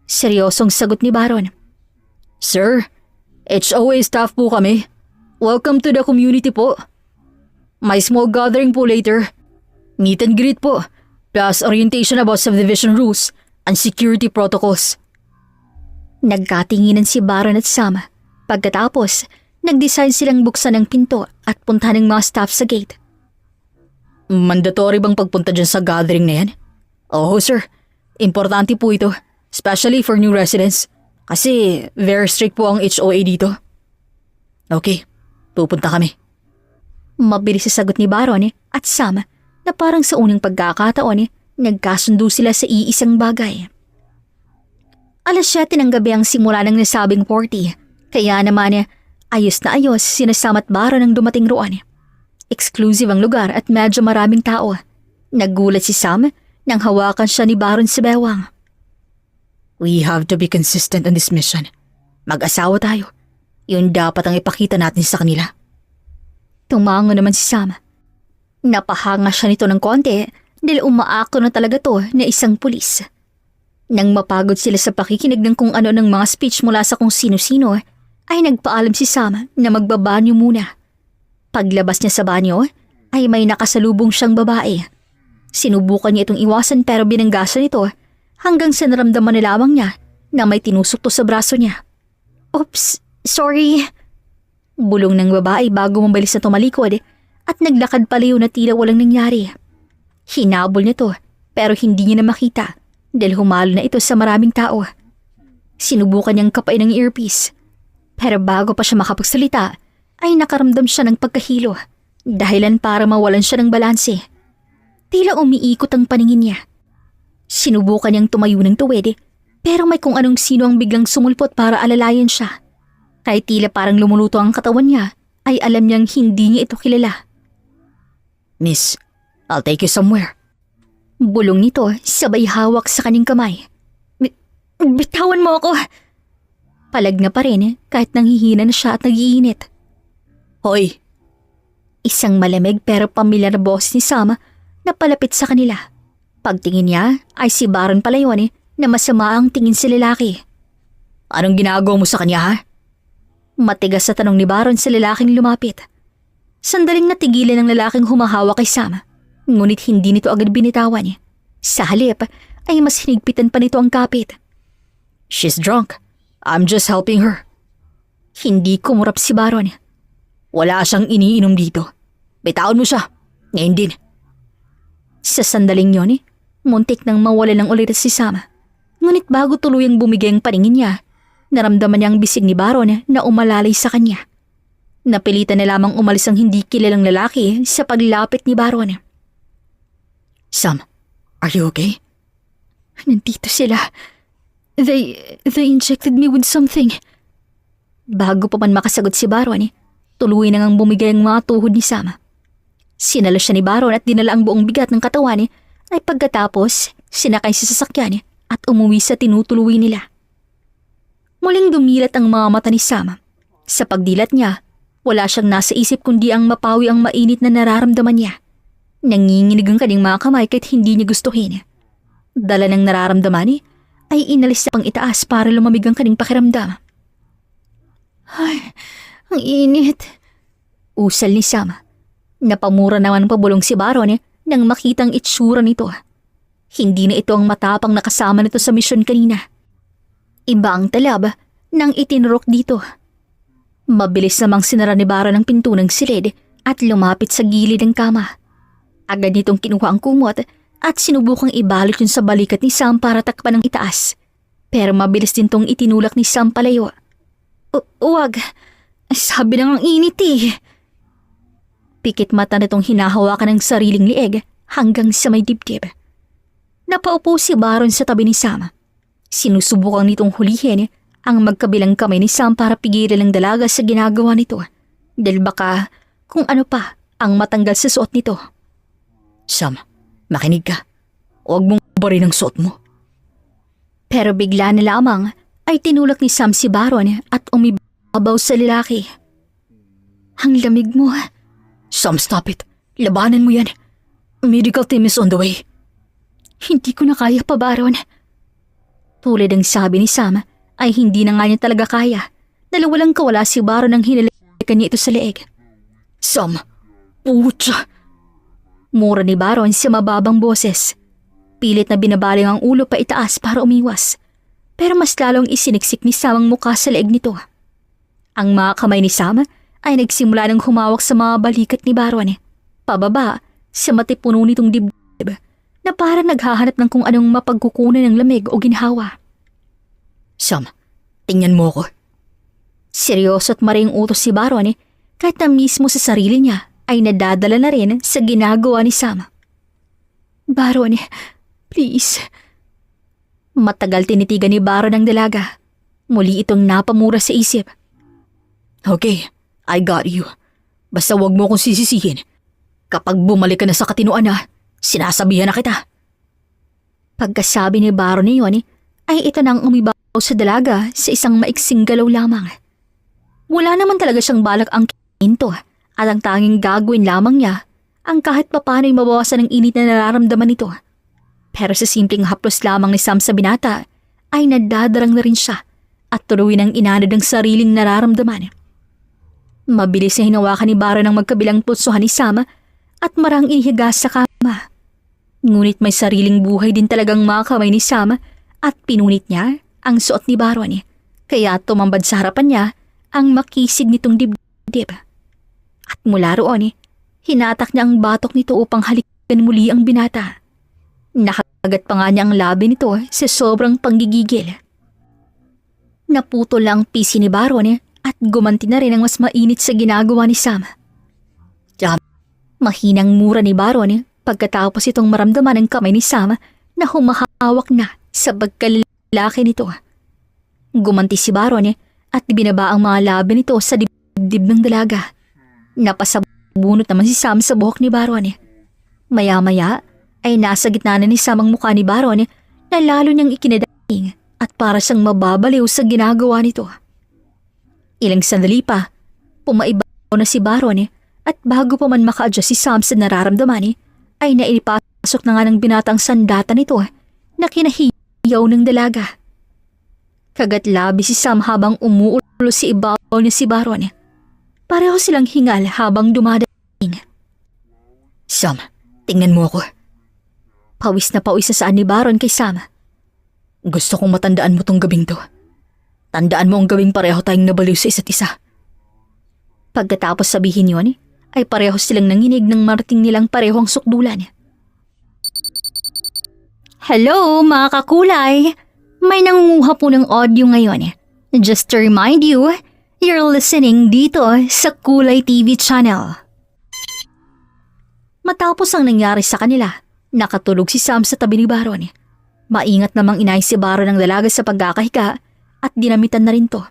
Seryosong sagot ni Baron. Sir, HOA staff po kami. Welcome to the community po. May small gathering po later. Meet and greet po. Plus orientation about subdivision rules and security protocols. Nagkatinginan si Baron at Sam. Pagkatapos, nag-decide silang buksan ang pinto at puntahan ng mga staff sa gate. Mandatory bang pagpunta dyan sa gathering na yan? Oo sir. Importante po ito. Especially for new residents. Kasi very strict po ang HOA dito. Okay, pupunta kami. Mabilis sa sagot ni Baron at Sam na parang sa unang pagkakataon nagkasundo sila sa iisang bagay. 7:00 ng gabi ang simula ng nasabing party. Kaya naman ayos na ayos sina Sam at Baron ang dumating roon. Exclusive ang lugar at medyo maraming tao. Nagulat si Sam nang hawakan siya ni Baron sa bewang. We have to be consistent on this mission. Mag-asawa tayo. Yun dapat ang ipakita natin sa kanila. Tumango naman si Sam. Napahanga siya nito ng konti dahil umaako na talaga to na isang pulis. Nang mapagod sila sa pakikinig ng kung ano ng mga speech mula sa kung sino-sino, ay nagpaalam si Sam na magbabanyo muna. Paglabas niya sa banyo, ay may nakasalubong siyang babae. Sinubukan niya itong iwasan pero binanggasan ito hanggang sa naramdaman na lamang niya na may tinusok to sa braso niya. Oops, sorry. Bulong ng babae bago mabilis na tumalikod at naglakad palayo na tila walang nangyari. Hinabol niya to pero hindi niya na makita dahil humalo na ito sa maraming tao. Sinubukan niyang kapain ng earpiece pero bago pa siya makapagsalita ay nakaramdam siya ng pagkahilo dahilan para mawalan siya ng balanse. Tila umiikot ang paningin niya. Sinubukan niyang tumayo ng tuwid pero may kung anong sino ang biglang sumulpot para alalayan siya. Kahit tila parang lumuluto ang katawan niya, ay alam niyang hindi niya ito kilala. Miss, I'll take you somewhere. Bulong nito sabay hawak sa kanyang kamay. Bitawan mo ako! Palag na pa rin kahit nanghihina na siya at nag-iinit. Hoy! Isang malamig pero pamilyar na boses ni Sam na palapit sa kanila. Pagtingin niya ay si Baron pala yun na masama ang tingin sa lalaki. Anong ginagawa mo sa kanya ha? Matigas sa tanong ni Baron sa lalaking lumapit. Sandaling natigilan ng lalaking humahawak kay Sam, ngunit hindi nito agad binitawan. Sa halip ay mas hinigpitan pa nito ang kapit. She's drunk. I'm just helping her. Hindi kumurap si Baron. Wala siyang iniinom dito. Bitawan mo siya. Ngayon din. Sa sandaling yon, muntik nang mawala ng ulit si Sam. Ngunit bago tuluyang bumigay ang paningin niya, naramdaman niya ang bisig ni Baron na umalalay sa kanya. Napilitan na lamang umalis ang hindi kilalang lalaki sa paglapit ni Baron. Sam, are you okay? Nandito sila. They injected me with something. Bago pa man makasagot si Baron, tuloy na ngang bumigay ang mga tuhod ni Sam. Sinalo siya ni Baron at dinala ang buong bigat ng katawan ay pagkatapos sinakay sa sasakyan at umuwi sa tinutuluy nila. Muling dumilat ang mga mata ni Sam. Sa pagdilat niya, wala siyang nasa isip kundi ang mapawi ang mainit na nararamdaman niya. Nanginginig ang kanyang mga kamay kahit hindi niya gustuhin. Dala ng nararamdaman ay inalis sa pang itaas para lumamig ang kanyang pakiramdam. Ay, ang init. Usal ni Sam. Napamura naman pabulong si Baron nang makitang itsura nito. Hindi na ito ang matapang nakasama nito sa misyon kanina. Iba ang talab nang itinurok dito. Mabilis namang sinara ni Baron ang pinto ng silid at lumapit sa gilid ng kama. Agad nitong kinuha ang kumot at sinubukang ibalot yun sa balikat ni Sam para takpan ng itaas. Pero mabilis din tong itinulak ni Sam palayo. Huwag. Sabi nang ang init eh. Pikit mata nitong hinahawakan ng sariling lieg hanggang sa may dibdib. Napaupo si Baron sa tabi ni Sam. Sinusubukang nitong hulihin ang magkabilang kamay ni Sam para pigilan ang dalaga sa ginagawa nito. Dahil baka kung ano pa ang matanggal sa suot nito. Sam, makinig ka. Huwag mong barin ang suot mo. Pero bigla na lamang ay tinulak ni Sam si Baron at umibabaw sa lalaki. Ang lamig mo. Sam, stop it. Labanan mo yan. Medical team is on the way. Hindi ko na kaya pa, Baron. Tulad ng sabi ni Sam, ay hindi na nga niya talaga kaya. Dalawalang kawala si Baron nang hinalikan niya ito sa leeg. Sam, putya. Mura ni Baron sa mababang boses. Pilit na binabaling ang ulo pa itaas para umiwas. Pero mas lalong isiniksik ni Sam ang mukha sa leeg nito. Ang mga kamay ni Sam ay nagsimula ng humawak sa mga balikat ni Baron. Pababa sa matipuno nitong dibdib na parang naghahanap ng kung anong mapagkukunan ng lamig o ginhawa. Sam, tingnan mo ko. Seryoso at maring utos si Baron kahit na mismo sa sarili niya ay nadadala na rin sa ginagawa ni Sam. Baron, please. Matagal tinitigan ni Baron ang dalaga. Muli itong napamura sa isip. Okay, I got you. Basta wag mo akong sisisihin. Kapag bumalik ka na sa katinuan sinasabihan na kita. Pagkasabi ni Baron niyon ay ito nang umibaw sa dalaga sa isang maiksing galaw lamang. Wala naman talaga siyang balak ang kinto at ang tanging gagawin lamang niya ang kahit papano'y mabawasan ng init na nararamdaman nito. Pero sa simpleng haplos lamang ni Sam sa binata ay nadadarang na rin siya at tuloy ng inanod ang sariling nararamdaman. Mabilis na hinawakan ni Baron ang magkabilang pulsuhan ni Sam at marang inihiga sa kama. Ngunit may sariling buhay din talagang mga kamay ni Sam at pinunit niya ang suot ni Baron. Kaya tumambad sa harapan niya ang makisig nitong dibdib. At mula roon hinatak niya ang batok nito upang halikan muli ang binata. Nakagat pa nga niya ang labi nito sa sobrang panggigigil. Naputol lang ang pisi ni Baron at gumanti na rin ang mas mainit sa ginagawa ni Sam. Mahinang mura ni Baron pagkatapos itong maramdaman ang kamay ni Sam na humahawak na sa pagkalalaki nito. Gumanti si Baron at binaba ang mga labi nito sa dibdib ng dalaga. Napasabunot naman si Sam sa buhok ni Baron. Maya-maya ay nasa gitna na ni Sam ang mukha ni Baron na lalo niyang ikinadaing at para siyang mababaliw sa ginagawa nito. Ilang sandali pa, pumaibaw na si Baron at bago pa man maka-adjust si Sam sa nararamdaman ay naipasok na nga ng binatang sandata nito na kinahiyaw ng dalaga. Kagat labi si Sam habang umuulo si ibabaw niya si Baron. Pareho silang hingal habang dumadating. Sam, tingnan mo ako. Pawis na pawis na saan ni Baron kay Sam. Gusto kong matandaan mo tong gabing to. Tandaan mo ang gawing pareho tayong nabaliw sa isa't isa. Pagkatapos sabihin yon, ay pareho silang nanginig ng marating nilang parehong sukdulan. Hello mga kakulay! May nangunguha po ng audio ngayon. Just to remind you, you're listening dito sa Kulay TV channel. Matapos ang nangyari sa kanila, nakatulog si Sam sa tabi ni Baron. Maingat namang inayos si Baron ng dalaga sa pagkakahiga at dinamitan na rin to.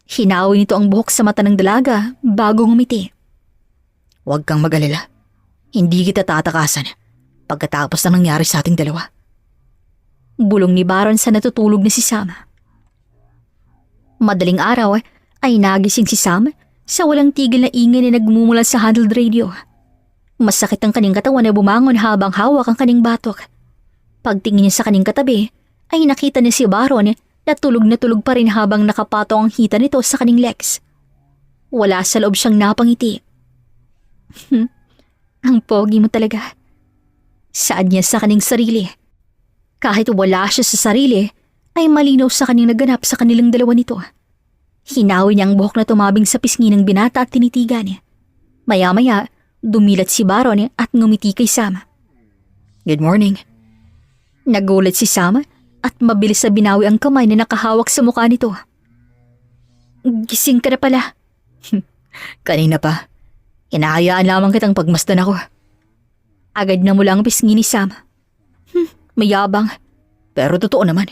Hinawi nito ang buhok sa mata ng dalaga bago ngumiti. Huwag kang mag-alala. Hindi kita tatakasan pagkatapos ng nangyari sa ating dalawa. Bulong ni Baron sa natutulog na si Sam. Madaling araw ay nagising si Sam sa walang tigil na ingay na nagmumula sa handled radio. Masakit ang kaning katawan na bumangon habang hawak ang kaning batok. Pagtingin niya sa kaning katabi ay nakita niya si Baron na tulog pa rin habang nakapatong ang hita nito sa kaning legs. Wala sa loob siyang napangiti. Ang pogi mo talaga. Saad niya sa kaning sarili. Kahit wala siya sa sarili, ay malinaw sa kanyang naganap sa kanilang dalawa nito. Hinawi niya ang buhok na tumabing sa pisngi ng binata at tinitigan niya. Maya-maya, dumilat si Baron at ngumiti kay Sam. Good morning. Nagulat si Sam at mabilis na binawi ang kamay na nakahawak sa mukha nito. Gising ka na pala. Kanina pa. Hinahayaan lamang kitang pagmasdan ako. Agad na mula ang pisngi ni Sam. Mayabang. Pero totoo naman.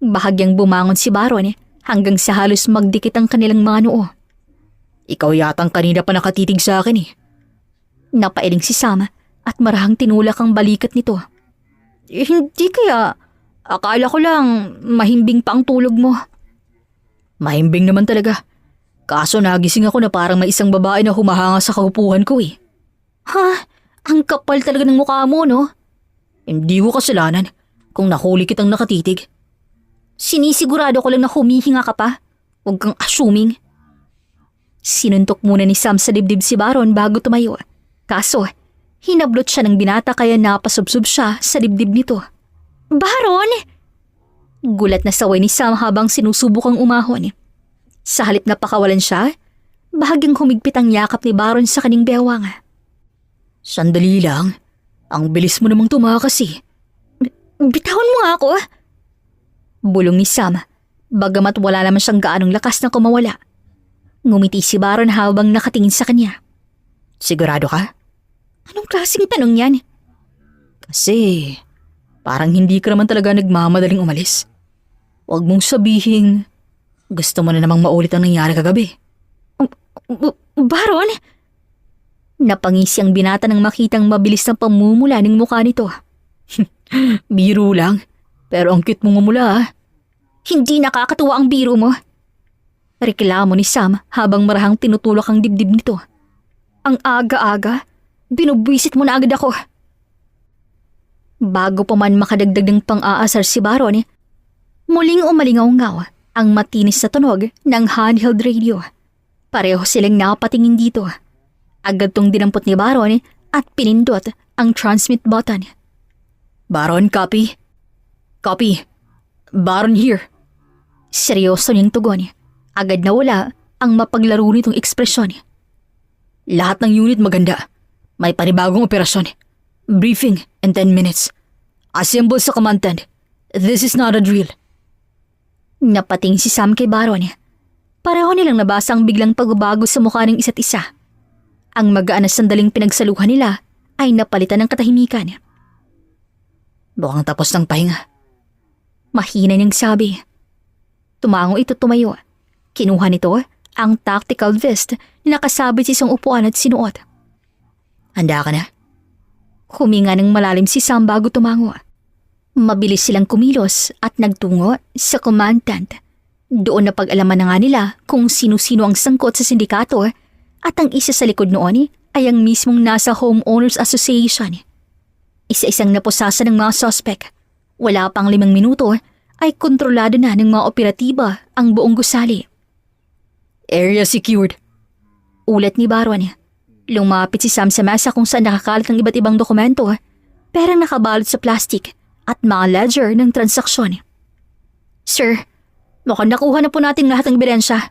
Bahagyang bumangon si Baron hanggang sa halos magdikit ang kanilang mga noo. Ikaw yatang kanina pa nakatitig sa akin eh. Napailing si Sam at marahang tinulak ang balikat nito. Hindi kaya. Akala ko lang mahimbing pa ang tulog mo. Mahimbing naman talaga. Kaso nagising ako na parang may isang babae na humahanga sa kaupuhan ko eh. Ha? Ang kapal talaga ng mukha mo, no? Hindi ko kasalanan kung nahuli kitang nakatitig. Sinisigurado ko lang na humihinga ka pa. Huwag kang assuming. Sinuntok muna ni Sam sa dibdib si Baron bago tumayo. Kaso, hinablot siya ng binata kaya napasubsob siya sa dibdib nito. Baron! Gulat na saway ni Sam habang sinusubukang umahon. Sa halip na pakawalan siya, bahagyang humigpit ang yakap ni Baron sa kaning bewang. Sandali lang. Ang bilis mo namang tumakas eh. Bitawan mo nga ako. Bulong ni Sam, bagamat wala naman siyang gaanong lakas na kumawala. Ngumiti si Baron habang nakatingin sa kanya. Sigurado ka? Anong klaseng tanong yan? Kasi parang hindi ka naman talaga nagmamadaling umalis. Huwag mong sabihin gusto mo na namang maulit ang nangyari kagabi. Baron? Napangisi ang binata nang makitang mabilis na pamumula ng mukha nito. Biro lang, pero ang cute mong umula ah. Hindi nakakatuwa ang biro mo. Reklamo ni Sam habang marahang tinutulak ang dibdib nito. Ang aga-aga, binubwisit mo na agad ako. Bago pa man makadagdag ng pang-aasar si Baron, muling umalingaw-ngaw ang matinis na tunog ng handheld radio. Pareho silang napatingin dito. Agad tong dinampot ni Baron at pinindot ang transmit button. Baron, copy. Copy. Baron here. Seryoso niyang tugon. Agad na wala ang mapaglaro nitong ekspresyon. Lahat ng unit maganda. May panibagong operasyon. Briefing in 10 minutes. Assemble sa command tent. This is not a drill. Napating si Sam kay Baron. Pareho nilang nabasa ang biglang pagbabago sa mukha ng isa't isa. Ang magaan na sandaling pinagsaluhan nila ay napalitan ng katahimikan. Mukhang tapos ng pahinga. Mahina niyang sabi. Tumango ito tumayo. Kinuha nito ang tactical vest na nakasabit sa isang upuan at sinuot. Handa ka na? Huminga ng malalim si Sam bago tumango. Mabilis silang kumilos at nagtungo sa command tent. Doon na pag-alaman na nga nila kung sino-sino ang sangkot sa sindikato at ang isa sa likod noon ay ang mismong nasa Homeowners Association. Isa-isang naposasa ng mga suspect. Wala pang 5 minuto ay kontrolado na ng mga operatiba ang buong gusali. Area secured. Ulat ni Baron. Lumapit si Sam sa mesa kung saan nakakalat ng iba't ibang dokumento, perang nakabalot sa plastik at mga ledger ng transaksyon. Sir, mukhang nakuha na po natin lahat ng ebidensya.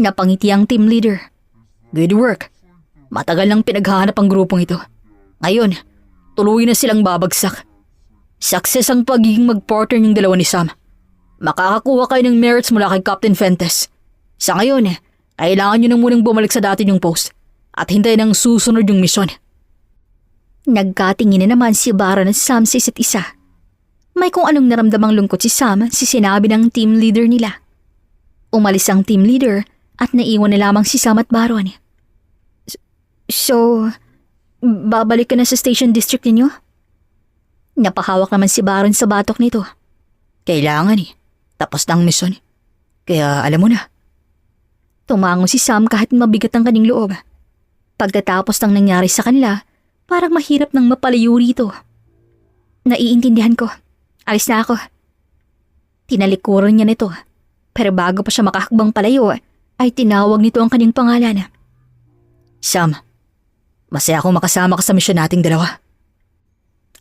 Napangiti ang team leader. Good work. Matagal nang pinaghahanap ang grupong ito. Ngayon, tuloy na silang babagsak. Success ang pagiging mag-partner ng dalawa ni Sam. Makakakuha kayo ng merits mula kay Captain Fentes. Sa ngayon, kailangan nyo nang munang bumalik sa dati nyong post at hintayin ang susunod yung misyon. Nagkatingin na naman si Baron at Sam sa isa't isa. May kung anong naramdamang lungkot si Sam sa sinabi ng team leader nila. Umalis ang team leader at naiwan na lamang si Sam at Baron. So, babalik ka na sa station district ninyo? Napahawak naman si Baron sa batok nito. Kailangan Tapos na ang misyon. Kaya alam mo na. Tumango si Sam kahit mabigat ang kaning loob. Pagkatapos ng nangyari sa kanila, parang mahirap nang mapalayo rito. Naiintindihan ko. Alis na ako. Tinalikuran niya nito. Pero bago pa siya makahakbang palayo, ay tinawag nito ang kanyang pangalan. Sam, masaya akong makasama ka sa misyon nating dalawa.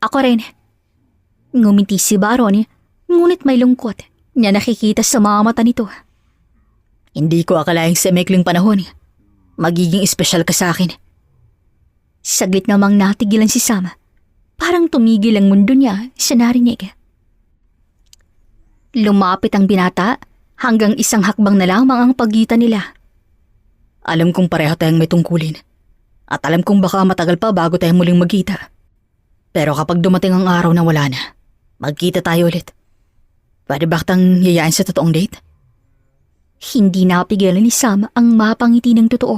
Ako rin. Ngumiti si Baron, ngunit may lungkot na nakikita sa mga mata nito. Hindi ko akalaing sa maikling panahon, magiging espesyal ka sa akin. Saglit namang natigilan si Sam. Parang tumigil ang mundo niya sa narinig. Lumapit ang binata hanggang isang hakbang na lamang ang pagitan nila. Alam kong pareho tayong may tungkulin. At alam kong baka matagal pa bago tayo muling magkita. Pero kapag dumating ang araw na wala na, magkita tayo ulit. Pwede ba kitang yayain sa totoong date? Hindi napigilan ni Sam ang mapangiti ng totoo.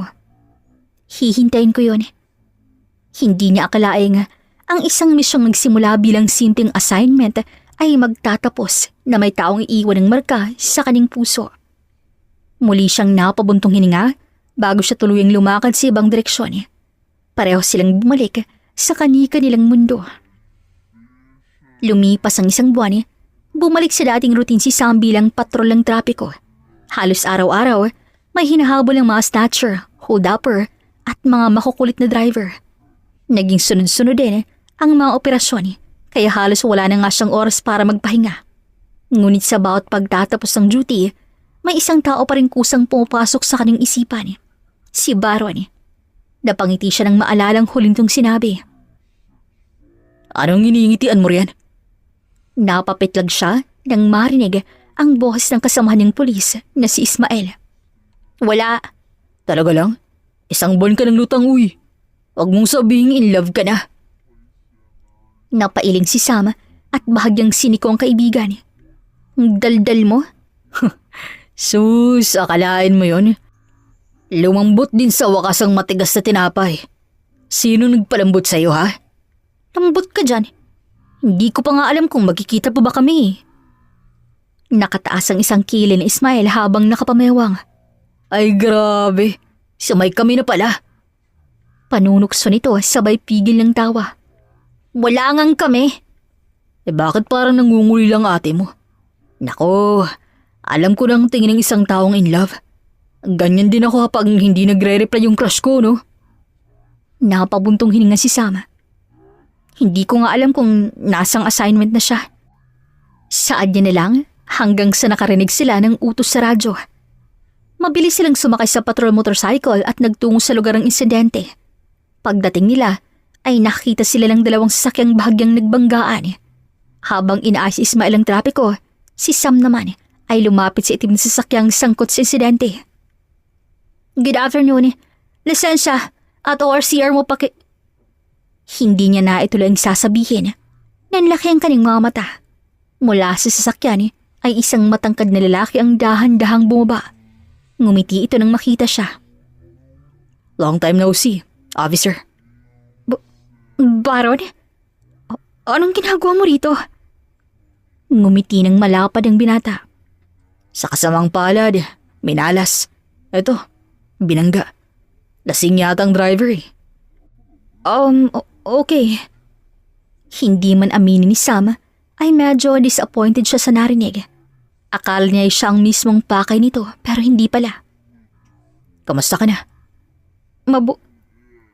Hihintayin ko yon. Hindi niya akalaing ang isang misyong nagsimula bilang simpleng assignment ay magtatapos na may taong iiwan ng marka sa kaning puso. Muli siyang napabuntong hininga bago siya tuluyang lumakad sa ibang direksyon. Pareho silang bumalik sa kani-kanilang mundo. Lumipas ang isang buwan, bumalik sa dating routine si Sam bilang patrol ng trapiko. Halos araw-araw, may hinahabol ng mga snatcher, hold-upper at mga makukulit na driver. Naging sunod-sunod din ang mga operasyon, kaya halos wala na nga siyang oras para magpahinga. Ngunit sa bawat pagtatapos ng duty, may isang tao pa rin kusang pumapasok sa kanyang isipan. Si Baron. Napangiti siya ng maalalang huling tong sinabi. Anong iniingitian mo riyan? Napapitlag siya nang marinig ang boses ng kasamahan niyang pulis na si Ismael. Wala. Talaga lang? Isang buwan ka ng lutang, uy. Huwag mong sabihing in love ka na. Napailing si Sam at bahagyang siniko ang kaibigan. Ang daldal mo? Sus, akalain mo yon? Lumambot din sa wakas ang matigas na tinapay. Sino nagpalambot sa'yo, ha? Lambot ka dyan. Hindi ko pa nga alam kung magkikita pa ba kami. Nakataas ang isang kilay ni Ismael habang nakapamewang. Ay grabe, sumay kami na pala. Panunukso nito sabay pigil ng tawa. Wala ngang kami. Bakit parang nangunguli lang ate mo? Nako, alam ko nang tingin ng isang taong in love. Ganyan din ako kapag hindi nagre-reply yung crush ko, no? Napabuntong hininga si Sam. Hindi ko nga alam kung nasang assignment na siya. Saad niya na lang hanggang sa nakarinig sila ng utos sa radyo. Mabilis silang sumakay sa patrol motorcycle at nagtungo sa lugar ng insidente. Pagdating nila ay nakita sila ng dalawang sasakyang bahagyang nagbanggaan. Habang inaayos si Ismael ang trapiko, si Sam naman ay lumapit sa itim na sasakyang sangkot sa insidente. Good afternoon. Lisensya at ORCR mo paki... Hindi niya na ituloy ang sasabihin. Nanlaki ang kaning mga mata. Mula sa sasakyan ay isang matangkad na lalaki ang dahan-dahang bumaba. Ngumiti ito nang makita siya. Long time no see, officer. Baron? Anong ginagawa mo rito? Ngumiti ng malapad ang binata. Sa kasamang palad, minalas. Eto, binangga. Lasing yata ang driver eh. Okay. Hindi man aminin ni Sam ay medyo disappointed siya sa narinig. Akala niya siya ang mismong pakay nito pero hindi pala. Kamusta ka na?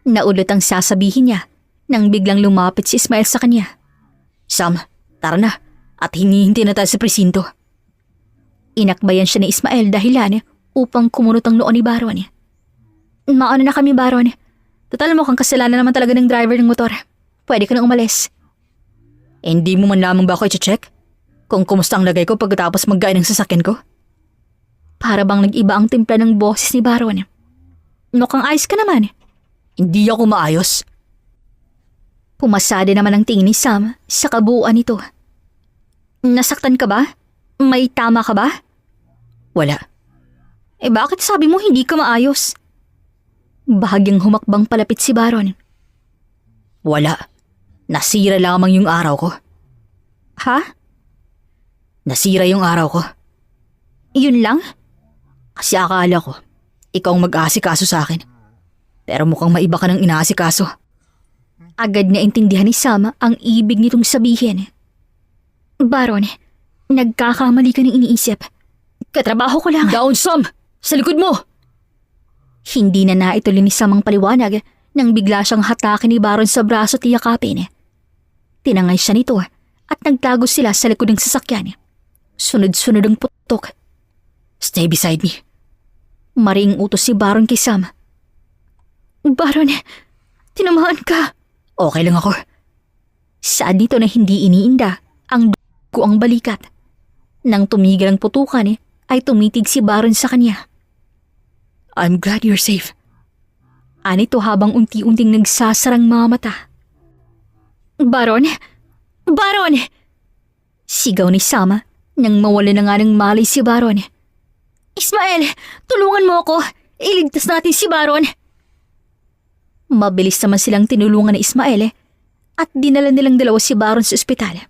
Naulot ang sasabihin niya nang biglang lumapit si Ismael sa kanya. Sam, tara na at hinihintay na tayo sa presinto. Inakbayan siya ni Ismael dahilan upang kumunot ang noon ni Baron. Mauna na kami, Baron. Total mukhang kasalanan naman talaga ng driver ng motor. Pwede ka na umalis. Hindi mo man lamang ba ako i-check? Kung kumusta ang lagay ko pagkatapos maggain ng sasakyan ko? Para bang nag-iba ang timpla ng boses ni Baron. Mukhang ayos ka naman. Hindi ako maayos. Pumasada naman ang tingin ni Sam sa kabuuan nito. Nasaktan ka ba? May tama ka ba? Wala. Bakit sabi mo hindi ka maayos? Bahagyang humakbang palapit si Baron. Wala. Nasira lamang yung araw ko. Ha? Nasira yung araw ko. Yun lang? Kasi akala ko, ikaw ang mag-aasikaso sa akin. Pero mukhang maiba ka ng inaasikaso. Agad na intindihan ni Sam ang ibig nitong sabihin. Baron, nagkakamali ka ng iniisip. Katrabaho ko lang. Down, Sam! Sa likod mo! Hindi na naituloy ni Sam ang paliwanag nang bigla siyang hatakin ni Baron sa braso at yakapin. Tinangay siya nito at nagtago sila sa likod ng sasakyan. Sunod-sunod ang putok. Stay beside me. Maring utos si Baron kay Sam. Baron, tinamaan ka. Okay lang ako. Saan nito na hindi iniinda ang ko ang balikat. Nang tumigil ang putukan ay tumitig si Baron sa kanya. I'm glad you're safe. Anito habang unti-unting nagsasarang mga mata. Baron! Baron! Sigaw ni Sama nang mawala na nga ng malay si Baron. Ismael! Tulungan mo ako! Iligtas natin si Baron! Mabilis naman silang tinulungan ni Ismael at dinala nilang dalawa si Baron sa ospital.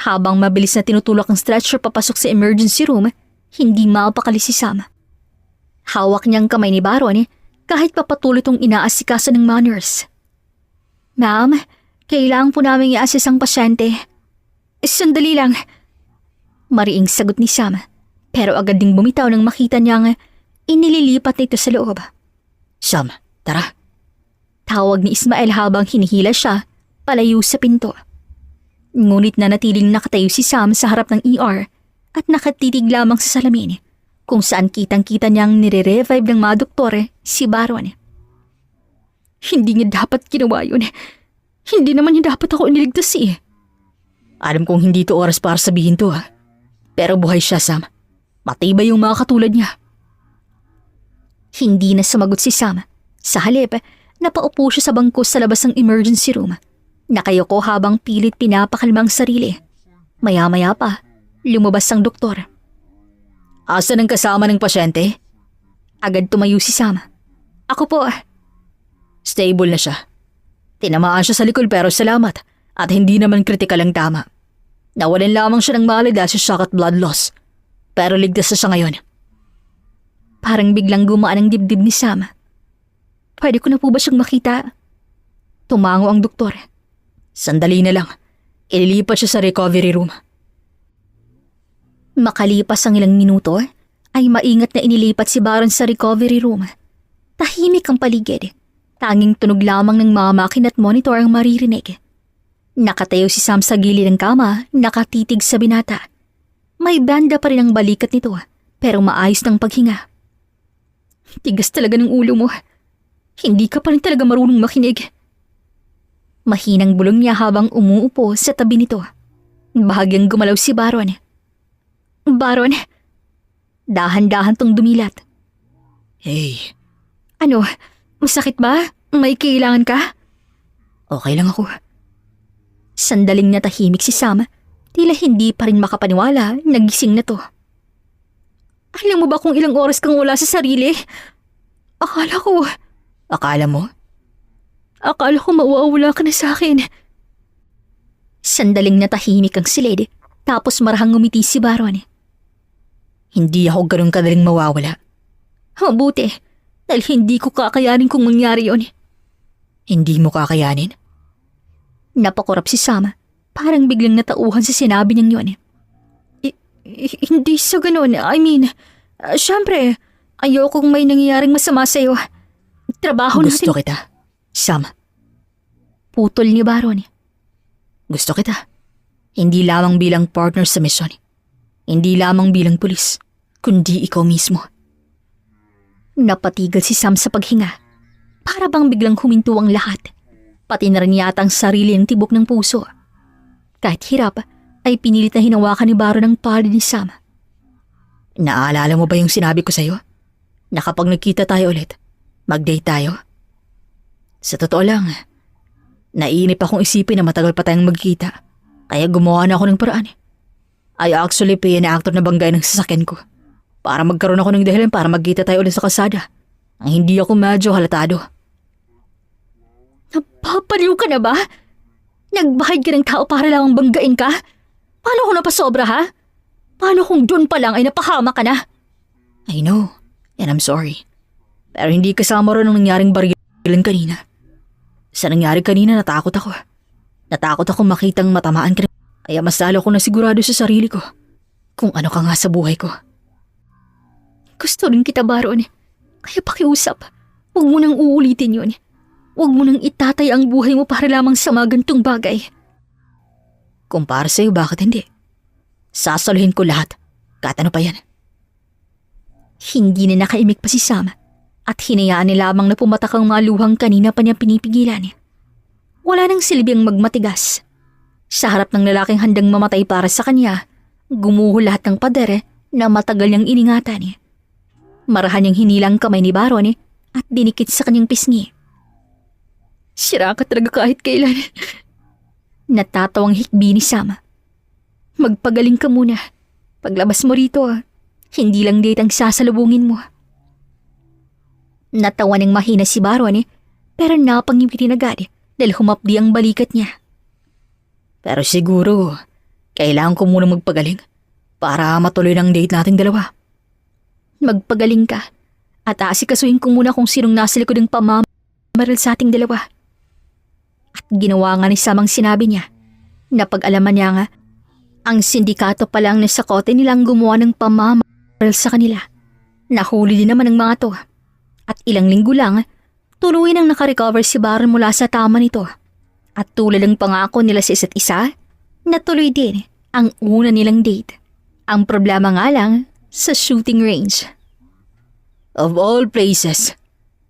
Habang mabilis na tinutulak ang stretcher papasok sa emergency room, hindi mapakali si Sam. Hawak niyang kamay ni Baron kahit papatuloy itong inaasikaso ng mga nurse. Ma'am, kailangan po namin i-assess ang pasyente. Sandali lang. Mariing sagot ni Sam, pero agad ding bumitaw nang makita niyang inililipat nito sa loob. Sam, tara. Tawag ni Ismael habang hinihila siya palayo sa pinto. Ngunit nanatiling nakatayo si Sam sa harap ng ER at nakatitig lamang sa salamin kung saan kitang-kita niyang nire-revive ng mga doktor si Baron. Hindi niya dapat ginawa yun. Hindi naman niya dapat ako iniligtas Alam kong hindi to oras para sabihin to Pero buhay siya, Sam. Matibay yung mga katulad niya. Hindi na sumagot si Sam. Sa halip, napaupo siya sa bangko sa labas ng emergency room. Nakayoko habang pilit pinapakalma ang sarili. Maya-maya pa, lumabas ang doktor. Asan ang kasama ng pasyente? Agad tumayo si Sam. Ako po. Stable na siya. Tinamaan siya sa likod pero salamat at hindi naman kritikal ang tama. Nawalan lamang siya ng malay dahil sa shock at blood loss. Pero ligtas na siya ngayon. Parang biglang gumaan ang dibdib ni Sam. Pwede ko na po ba siyang makita? Tumango ang doktor. Sandali na lang. Ililipat siya sa recovery room. Makalipas ang ilang minuto, ay maingat na inilipat si Baron sa recovery room. Tahimik ang paligid. Tanging tunog lamang ng mga makina at monitor ang maririnig. Nakatayo si Sam sa gilid ng kama, nakatitig sa binata. May banda pa rin ang balikat nito, pero maayos ng paghinga. Tigas talaga ng ulo mo. Hindi ka pa rin talaga marunong makinig. Mahinang bulong niya habang umuupo sa tabi nito. Bahagyang gumalaw si Baron. Baron, dahan-dahan tong dumilat. Hey. Ano, masakit ba? May kailangan ka? Okay lang ako. Sandaling natahimik si Sam, tila hindi pa rin makapaniwala, nagising na to. Alam mo ba kung ilang oras kang wala sa sarili? Akala ko... Akala mo? Akala ko mawawala ka na sa akin. Sandaling natahimik ang silid, tapos marahang ngumiti si Baron. Hindi ako ganun kadaling mawawala. Mabuti, dahil hindi ko kakayanin kung mangyari yon. Hindi mo kakayanin? Napakurap si Sam, Parang biglang natauhan sa sinabi niyang yun. Hindi sa ganun. I mean, syempre, ayokong may nangyayaring masama sa'yo. Trabaho natin. Gusto kita, Sam. Putol ni Baron. Gusto kita. Hindi lamang bilang partner sa misyon. Hindi lamang bilang pulis, kundi ikaw mismo. Napatigil si Sam sa paghinga. Para bang biglang huminto ang lahat. Pati na rin yata ang sarili ng tibok ng puso. Kahit hirap, ay pinilit na hinawakan ni Baron ang palad ni Sam. Naalala mo ba yung sinabi ko sa'yo? Na kapag nagkita tayo ulit, mag-date tayo? Sa totoo lang, naiinip akong isipin na matagal pa tayong magkita. Kaya gumawa na ako ng paraan. I actually pay na actor na banggay ng sasakyan ko. Para magkaroon ako ng dahilan para magkita tayo ulit sa kalsada. Ang hindi ako medyo halatado. Napapaliw ka na ba? Nagbahid ka ng tao para lang banggain ka? Paano kung napasobra ha? Paano kung doon pa lang ay napahama ka na? I know, and I'm sorry. Pero hindi kasama rin ang nangyaring barilan kanina. Sa nangyari kanina natakot ako. Natakot ako makitang matamaan ka. Kaya mas lalo ko nasigurado sa sarili ko kung ano ka nga sa buhay ko. Gusto rin kita, Baron. Kaya pakiusap, huwag mo nang uulitin yun. Huwag mo nang itatay ang buhay mo para lamang sa mga gantong bagay. Kung para sa'yo, bakit hindi? Sasaluhin ko lahat, kahit ano pa yan. Hindi na nakaimik pa si Sam at hinayaan ni lamang na pumatak ang mga luhang kanina pa niya pinipigilan. Wala nang silbing magmatigas. Sa harap ng lalaking handang mamatay para sa kanya, gumuho lahat ng pader na matagal niyang iningatan. Marahan niyang hinilang kamay ni Baron at dinikit sa kanyang pisngi. Sira ka talaga kahit kailan. Natatawang hikbi ni Sam. Magpagaling ka muna. Paglabas mo rito, hindi lang date ang sasalubungin mo. Natawa ng mahina si Baron pero napangipitin agad dahil humapdi ang balikat niya. Pero siguro, kailangan ko muna magpagaling para matuloy ng date nating dalawa. Magpagaling ka at aasikasuhin ko muna kung sinong nasa likod ng pamamaril sa ating dalawa. At ginawa nga ni Sam ang sinabi niya. Napag-alaman niya nga, ang sindikato pa lang na sakote nilang gumawa ng pamamaril sa kanila. Nahuli din naman ang mga to. At ilang linggo lang, tuloy nang nakarecover si Baron mula sa tama nito. At tulad ng pangako nila sa isa't isa, natuloy din ang una nilang date. Ang problema nga lang sa shooting range. Of all places,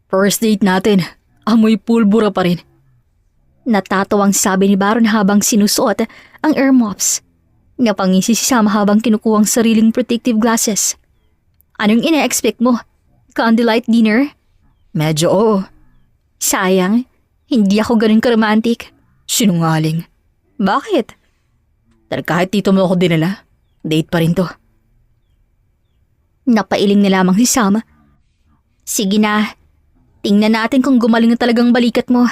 first date natin, amoy pulbura pa rin. Natatawang sabi ni Baron habang sinusuot ang earmuffs. Napangisi si Sam habang kinukuha ang sariling protective glasses. Anong ina-expect mo? Candlelight dinner? Medyo oo. Sayang, hindi ako ganun ka-romantic. Sinungaling. Bakit? Dahil kahit dito mo ako dinala, date pa rin to. Napailing na lamang si Sam. Sige na, tingnan natin kung gumaling na talagang balikat mo.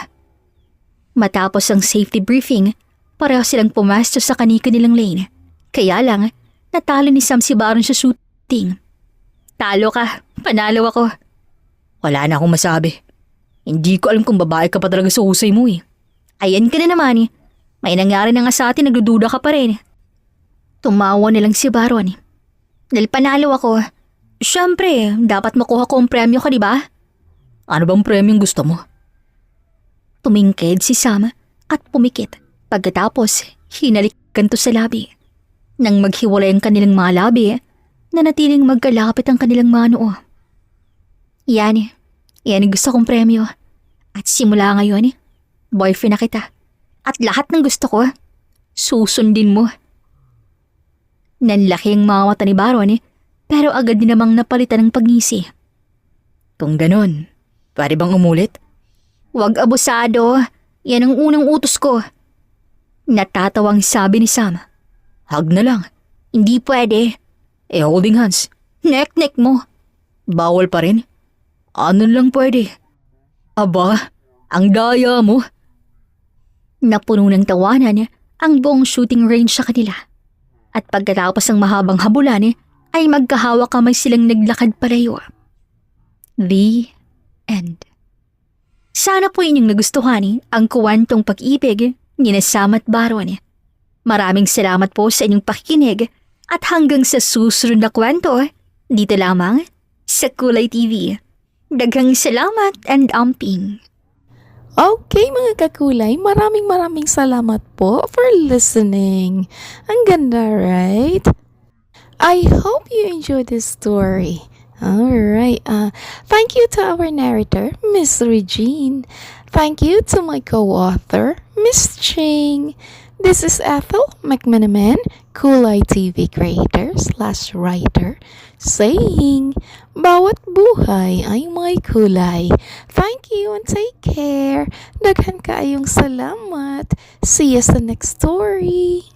Matapos ang safety briefing, pareho silang pumasto sa kanika nilang lane. Kaya lang, natalo ni Sam si Baron sa shooting. Talo ka, panalo ako. Wala na akong masabi. Hindi ko alam kung babae ka pa talaga sa husay mo eh. Ayan ka na naman. May nangyari na nga sa atin, nagdududa ka pa rin. Tumawa na lang si Baron. Dahil panalo ako. Siyempre, dapat makuha ko ang premyo ka, di ba? Ano bang premyong gusto mo? Tumingked si Sam at pumikit. Pagkatapos, hinalikan to sa labi. Nang maghiwalay ang kanilang mga labi, nanatiling magkalapit ang kanilang mga noo. Yan ang gusto kong premyo. At simula ngayon, boyfriend na kita. At lahat ng gusto ko, susundin mo. Nanlaki ang mga mata ni Baron, pero agad din namang napalitan ng pagngisi. Kung ganon, pwede bang umulit? Huwag abusado, yan ang unang utos ko. Natatawang sabi ni Sam. Hug na lang. Hindi pwede. Holding hands. Nek-nek mo. Bawal pa rin? Ano lang pwede? Aba, ang daya mo. Napuno ng tawanan ang buong shooting range sa kanila. At pagkatapos ng mahabang habulan, ay magkahawak kamay silang naglakad palayo. The end. Sana po inyong nagustuhan ang kuwentong pag-ibig ni Sam at Baron. Maraming salamat po sa inyong pakikinig at hanggang sa susunod na kwento, dito lamang sa Kulay TV. Daghang salamat and amping. Okay mga kakulay, maraming salamat po for listening. Ang ganda, right? I hope you enjoyed this story. Alright, thank you to our narrator, Miss Regine. Thank you to my co-author, Miss Ching. This is Ethel McManaman, Kulay TV creator/writer, saying, bawat buhay ay may kulay. Thank you and take care. Daghan kaayong salamat. See you sa next story.